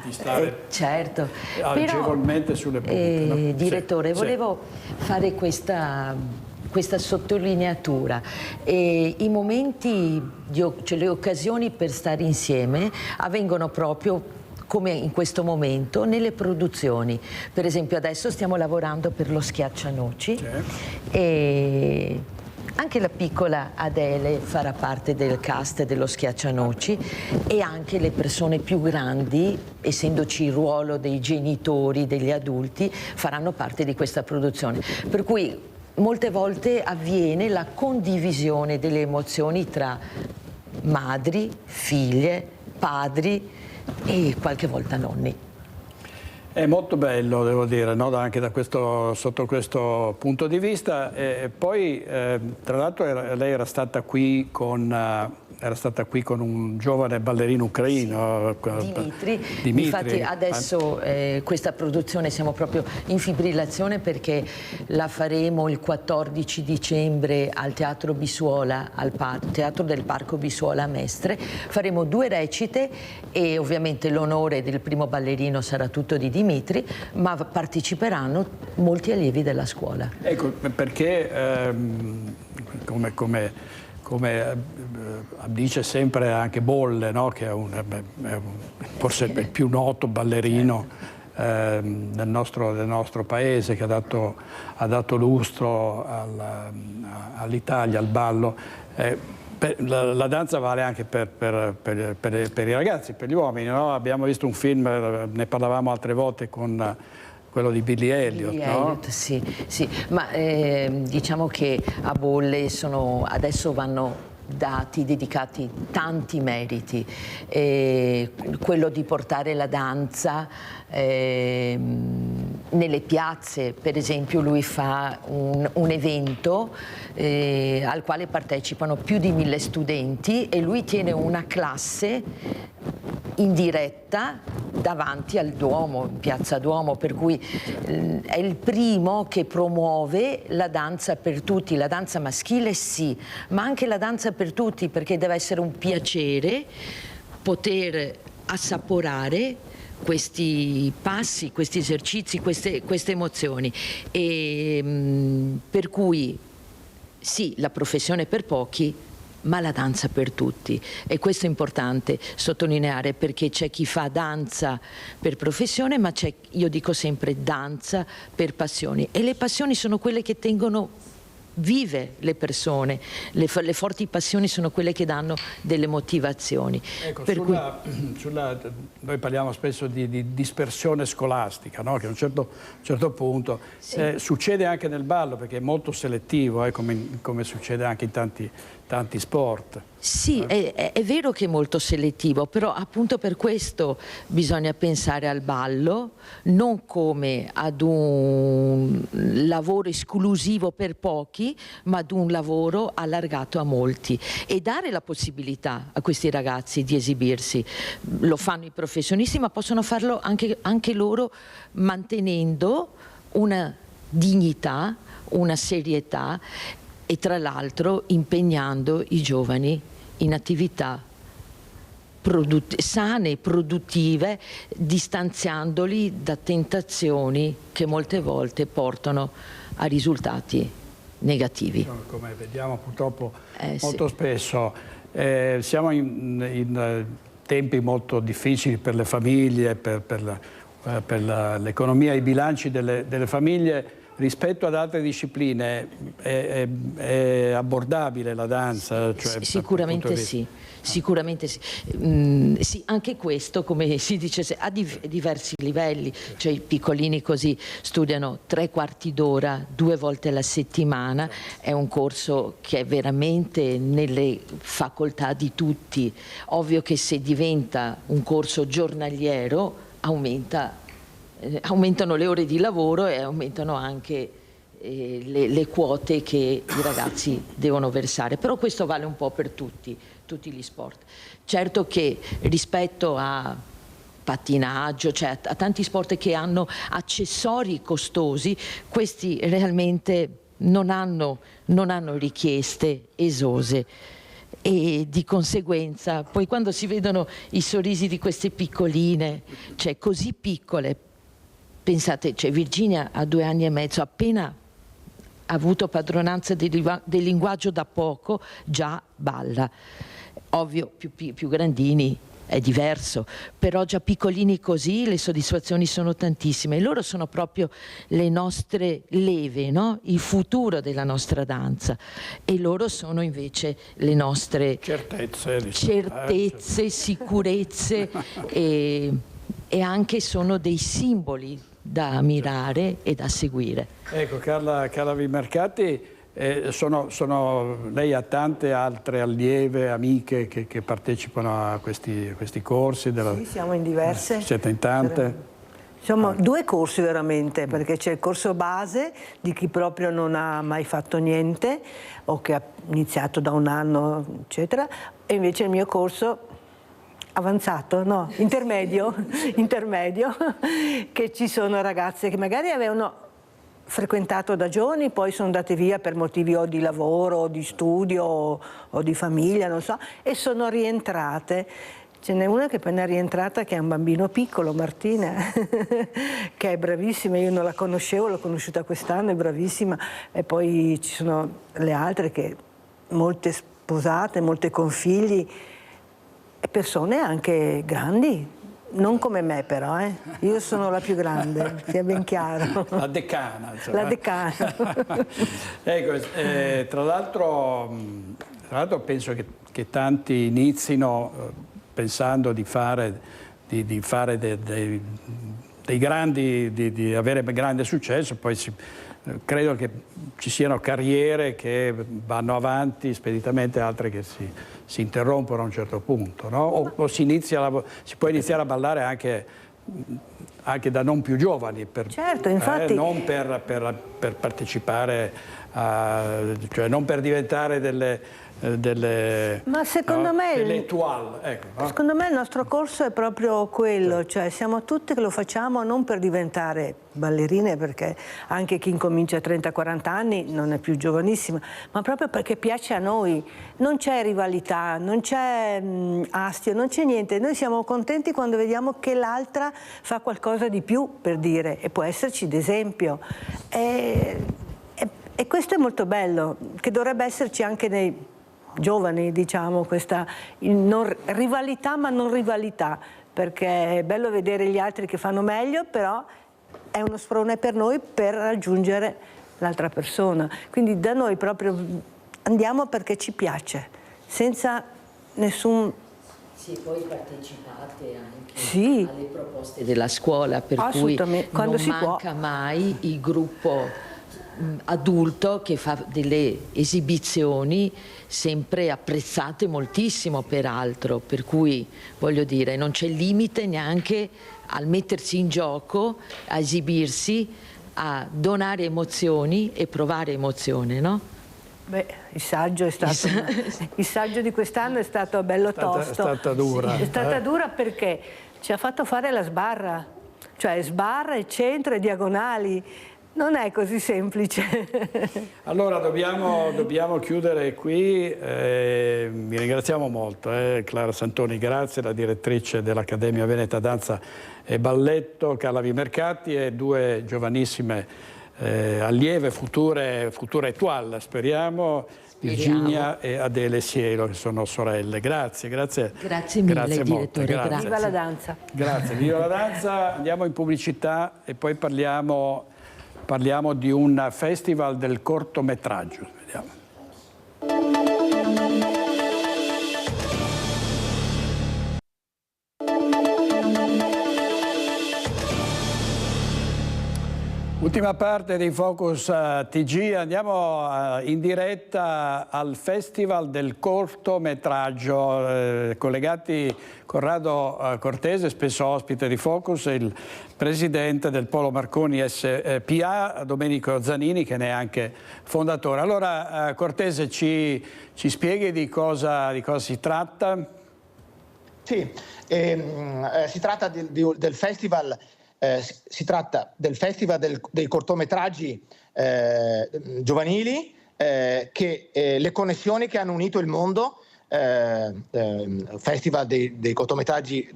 Di stare certo. agevolmente sulle punte. No? Direttore, volevo fare questa sottolineatura. I momenti, cioè le occasioni per stare insieme avvengono proprio come in questo momento nelle produzioni. Per esempio adesso stiamo lavorando per lo Schiaccianoci, e anche la piccola Adele farà parte del cast dello Schiaccianoci, e anche le persone più grandi, essendoci il ruolo dei genitori, degli adulti, faranno parte di questa produzione. Per cui molte volte avviene la condivisione delle emozioni tra madri, figlie, padri e qualche volta nonni. È molto bello, devo dire, no? Anche sotto questo punto di vista. E poi, tra l'altro, lei era stata qui con un giovane ballerino ucraino, Dimitri. Dimitri. Infatti adesso questa produzione siamo proprio in fibrillazione, perché la faremo il 14 dicembre al Teatro Bisuola, al Teatro del Parco Bisuola a Mestre. Faremo 2 recite e ovviamente l'onore del primo ballerino sarà tutto di Dimitri, ma parteciperanno molti allievi della scuola. Ecco, perché come dice sempre anche Bolle, no? Che è forse il più noto ballerino del nostro paese, che ha dato lustro all'Italia, al ballo. La danza vale anche per i ragazzi, per gli uomini, no? Abbiamo visto un film, ne parlavamo altre volte, con quello di Billy Elliot, no? Sì, ma diciamo che a Bolle adesso vanno dedicati tanti meriti. Quello di portare la danza nelle piazze, per esempio lui fa un evento al quale partecipano più di 1000 studenti e lui tiene una classe in diretta davanti al Duomo, in Piazza Duomo, per cui è il primo che promuove la danza per tutti, la danza maschile sì, ma anche la danza per tutti, perché deve essere un piacere poter assaporare questi passi, questi esercizi, queste emozioni, e per cui sì, la professione per pochi, ma la danza per tutti. E questo è importante sottolineare, perché c'è chi fa danza per professione, ma c'è, io dico sempre, danza per passioni, e le passioni sono quelle che tengono vive le persone, le forti passioni sono quelle che danno delle motivazioni. Ecco, noi parliamo spesso di dispersione scolastica, no? Che a un certo punto sì. Succede anche nel ballo, perché è molto selettivo, come succede anche in tanti sport. Sì, è vero che è molto selettivo, però appunto per questo bisogna pensare al ballo non come ad un lavoro esclusivo per pochi, ma ad un lavoro allargato a molti, e dare la possibilità a questi ragazzi di esibirsi. Lo fanno i professionisti, ma possono farlo anche loro, mantenendo una dignità, una serietà, e tra l'altro impegnando i giovani in attività sane, produttive, distanziandoli da tentazioni che molte volte portano a risultati negativi. Come vediamo purtroppo molto spesso, siamo in tempi molto difficili per le famiglie, per l'economia e i bilanci delle famiglie. Rispetto ad altre discipline è abbordabile la danza? Cioè, sicuramente sì, sicuramente sì. Sì, anche questo, come si dice, ha diversi livelli, cioè i piccolini così studiano 3/4 d'ora 2 volte alla settimana, è un corso che è veramente nelle facoltà di tutti. Ovvio che se diventa un corso giornaliero aumentano le ore di lavoro e aumentano anche le quote che i ragazzi devono versare, però questo vale un po' per tutti gli sport. Certo che rispetto a pattinaggio, cioè a tanti sport che hanno accessori costosi, questi realmente non hanno richieste esose. E di conseguenza poi quando si vedono i sorrisi di queste piccoline, cioè così piccole, pensate, cioè Virginia ha 2 anni e mezzo, appena avuto padronanza del linguaggio da poco, già balla. Ovvio, più grandini è diverso, però già piccolini così le soddisfazioni sono tantissime. E loro sono proprio le nostre leve, no? Il futuro della nostra danza, e loro sono invece le nostre certezze, sicurezze e anche sono dei simboli da ammirare e da seguire. Ecco, Carla Vimercati, lei ha tante altre allieve, amiche che partecipano a questi corsi? Sì, siamo in diverse. Siete in tante? Insomma, 2 corsi veramente, perché c'è il corso base di chi proprio non ha mai fatto niente o che ha iniziato da 1 anno, eccetera, e invece il mio corso avanzato, no, intermedio, che ci sono ragazze che magari avevano frequentato da giovani, poi sono andate via per motivi o di lavoro, o di studio, o di famiglia, non so, e sono rientrate. Ce n'è una che appena è rientrata, che è un bambino piccolo, Martina, che è bravissima, io non la conoscevo, l'ho conosciuta quest'anno, è bravissima, e poi ci sono le altre che molte sposate, molte con figli, e persone anche grandi. Non come me però, io sono la più grande, sia ben chiaro. La decana. Insomma. La decana. Ecco, tra l'altro penso che tanti inizino pensando di fare dei grandi, di avere grande successo, poi credo che ci siano carriere che vanno avanti speditamente, altre che si interrompono a un certo punto, no? O si può iniziare a ballare anche da non più giovani, certo, infatti, non per partecipare, cioè non per diventare ma secondo me delle étoile, ecco, no? Secondo me il nostro corso è proprio quello, cioè siamo tutti che lo facciamo non per diventare ballerine, perché anche chi incomincia a 30-40 anni non è più giovanissima, ma proprio perché piace a noi. Non c'è rivalità, non c'è astio, non c'è niente. Noi siamo contenti quando vediamo che l'altra fa qualcosa di più, per dire, e può esserci d'esempio. E questo è molto bello, che dovrebbe esserci anche nei giovani, diciamo, questa rivalità ma non rivalità, perché è bello vedere gli altri che fanno meglio, però è uno sprone per noi per raggiungere l'altra persona. Quindi da noi proprio andiamo perché ci piace, senza nessun... Sì, poi partecipate anche alle proposte della scuola, per cui non manca mai il gruppo adulto che fa delle esibizioni sempre apprezzate moltissimo, peraltro, per cui voglio dire non c'è limite neanche al mettersi in gioco, a esibirsi, a donare emozioni e provare emozione, no? Beh, il saggio è stato il saggio di quest'anno è stato bello tosto. È stata dura. Sì, è stata dura perché ci ha fatto fare la sbarra, cioè sbarra e centro e diagonali. Non è così semplice. Allora dobbiamo chiudere qui. Vi ringraziamo molto, Clara Santoni, grazie, la direttrice dell'Accademia Veneta Danza e Balletto, Carla Vimercati, e due giovanissime allieve, future étoile, speriamo, Virginia e Adele Sielo, che sono sorelle. Grazie mille, grazie direttore. Grazie. Viva la danza. Grazie, viva la danza. Andiamo in pubblicità e poi parliamo di un festival del cortometraggio. Vediamo. Ultima parte di Focus TG, andiamo in diretta al Festival del cortometraggio, collegati Corrado Cortese, spesso ospite di Focus, e il presidente del Polo Marconi SPA, Domenico Zanini, che ne è anche fondatore. Allora Cortese, ci spieghi di cosa si tratta? Sì, si tratta del festival. Si tratta del Festival dei cortometraggi giovanili, che le connessioni che hanno unito il mondo, Festival dei cortometraggi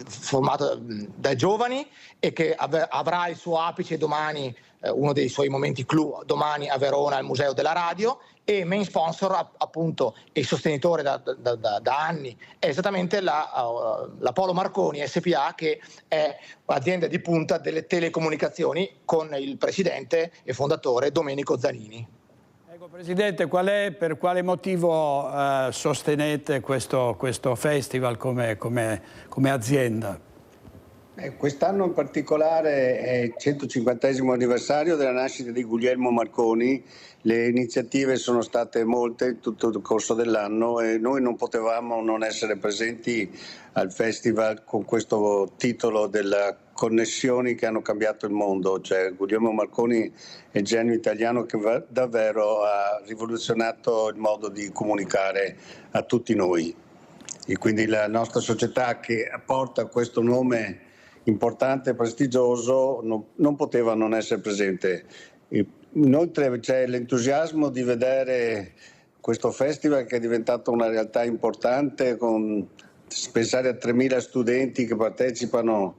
formato dai giovani, e che avrà il suo apice domani, uno dei suoi momenti clou domani a Verona al Museo della Radio, e main sponsor appunto e sostenitore da anni è esattamente la Polo Marconi SPA, che è un'azienda di punta delle telecomunicazioni, con il presidente e fondatore Domenico Zanini. Ecco, Presidente, per quale motivo sostenete questo festival come azienda? Quest'anno in particolare è il 150° anniversario della nascita di Guglielmo Marconi. Le iniziative sono state molte in tutto il corso dell'anno e noi non potevamo non essere presenti al festival con questo titolo della connessioni che hanno cambiato il mondo. Cioè, Guglielmo Marconi è il genio italiano che davvero ha rivoluzionato il modo di comunicare a tutti noi, e quindi la nostra società, che porta questo nome importante e prestigioso, non poteva non essere presente. Inoltre c'è l'entusiasmo di vedere questo festival, che è diventato una realtà importante, con pensare a 3.000 studenti che partecipano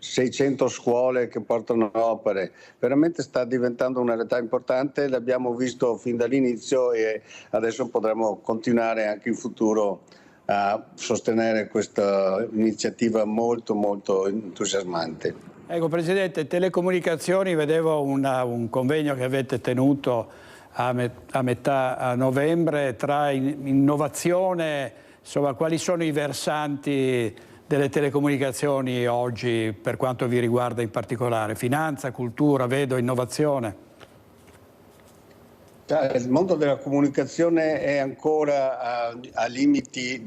600 scuole che portano opere, veramente sta diventando una realtà importante, l'abbiamo visto fin dall'inizio e adesso potremo continuare anche in futuro a sostenere questa iniziativa molto molto entusiasmante. Ecco Presidente, telecomunicazioni, vedevo un convegno che avete tenuto a metà novembre tra innovazione, insomma quali sono i versanti delle telecomunicazioni oggi per quanto vi riguarda in particolare? Finanza, cultura, vedo, innovazione? Il mondo della comunicazione è ancora a limiti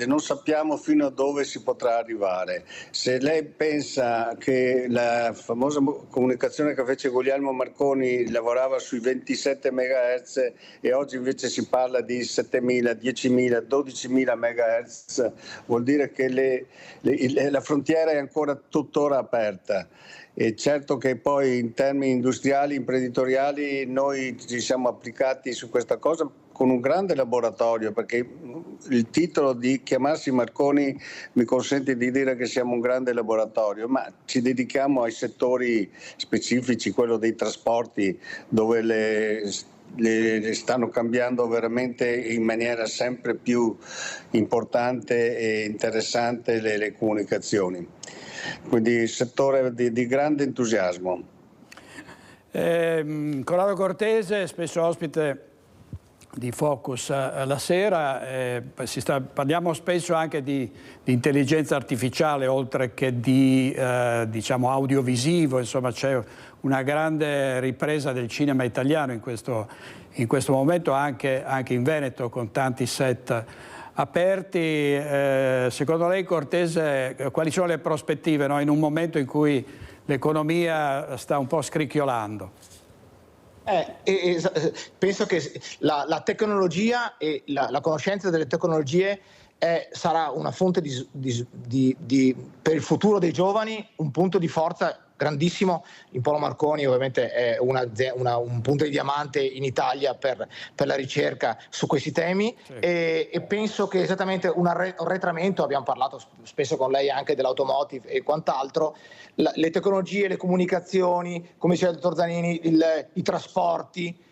non sappiamo fino a dove si potrà arrivare. Se lei pensa che la famosa comunicazione che fece Guglielmo Marconi lavorava sui 27 MHz e oggi invece si parla di 7.000, 10.000, 12.000 MHz, vuol dire che la frontiera è ancora tuttora aperta. E certo che poi in termini industriali, imprenditoriali, noi ci siamo applicati su questa cosa con un grande laboratorio, perché il titolo di chiamarsi Marconi mi consente di dire che siamo un grande laboratorio, ma ci dedichiamo ai settori specifici, quello dei trasporti, dove le stanno cambiando veramente in maniera sempre più importante e interessante le comunicazioni. Quindi settore di grande entusiasmo. Corrado Cortese, spesso ospite di Focus la sera, parliamo spesso anche di intelligenza artificiale oltre che di diciamo audiovisivo, insomma c'è una grande ripresa del cinema italiano in questo momento anche in Veneto con tanti set aperti. Secondo lei Cortese quali sono le prospettive, no? In un momento in cui l'economia sta un po' scricchiolando? Penso che la tecnologia e la conoscenza delle tecnologie sarà una fonte per il futuro dei giovani, un punto di forza grandissimo. In Polo Marconi ovviamente è un punto di diamante in Italia per la ricerca su questi temi, sì. E penso che esattamente un arretramento, abbiamo parlato spesso con lei anche dell'automotive e quant'altro, le tecnologie, le comunicazioni, come diceva il dottor Zanini, i trasporti,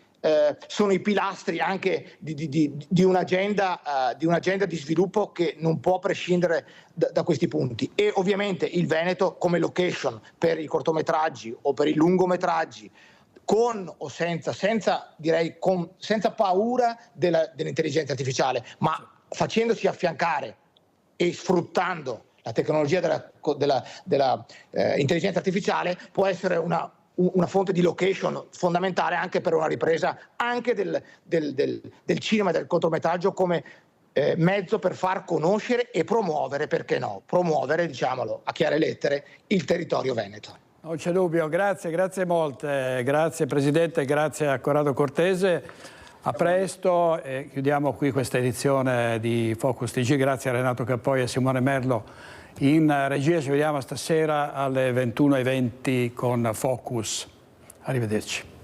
sono i pilastri anche di un'agenda di sviluppo che non può prescindere da questi punti. E ovviamente il Veneto come location per i cortometraggi o per i lungometraggi, con o senza paura dell'intelligenza artificiale, ma facendosi affiancare e sfruttando la tecnologia della intelligenza artificiale, può essere una fonte di location fondamentale anche per una ripresa anche del cinema e del cortometraggio come mezzo per far conoscere e promuovere, perché no, promuovere, diciamolo a chiare lettere, il territorio veneto. Non c'è dubbio, grazie molte, grazie Presidente, grazie a Corrado Cortese, a presto e chiudiamo qui questa edizione di Focus TG, grazie a Renato Cappoi e a Simone Merlo. In regia ci vediamo stasera alle 21:20 con Focus. Arrivederci.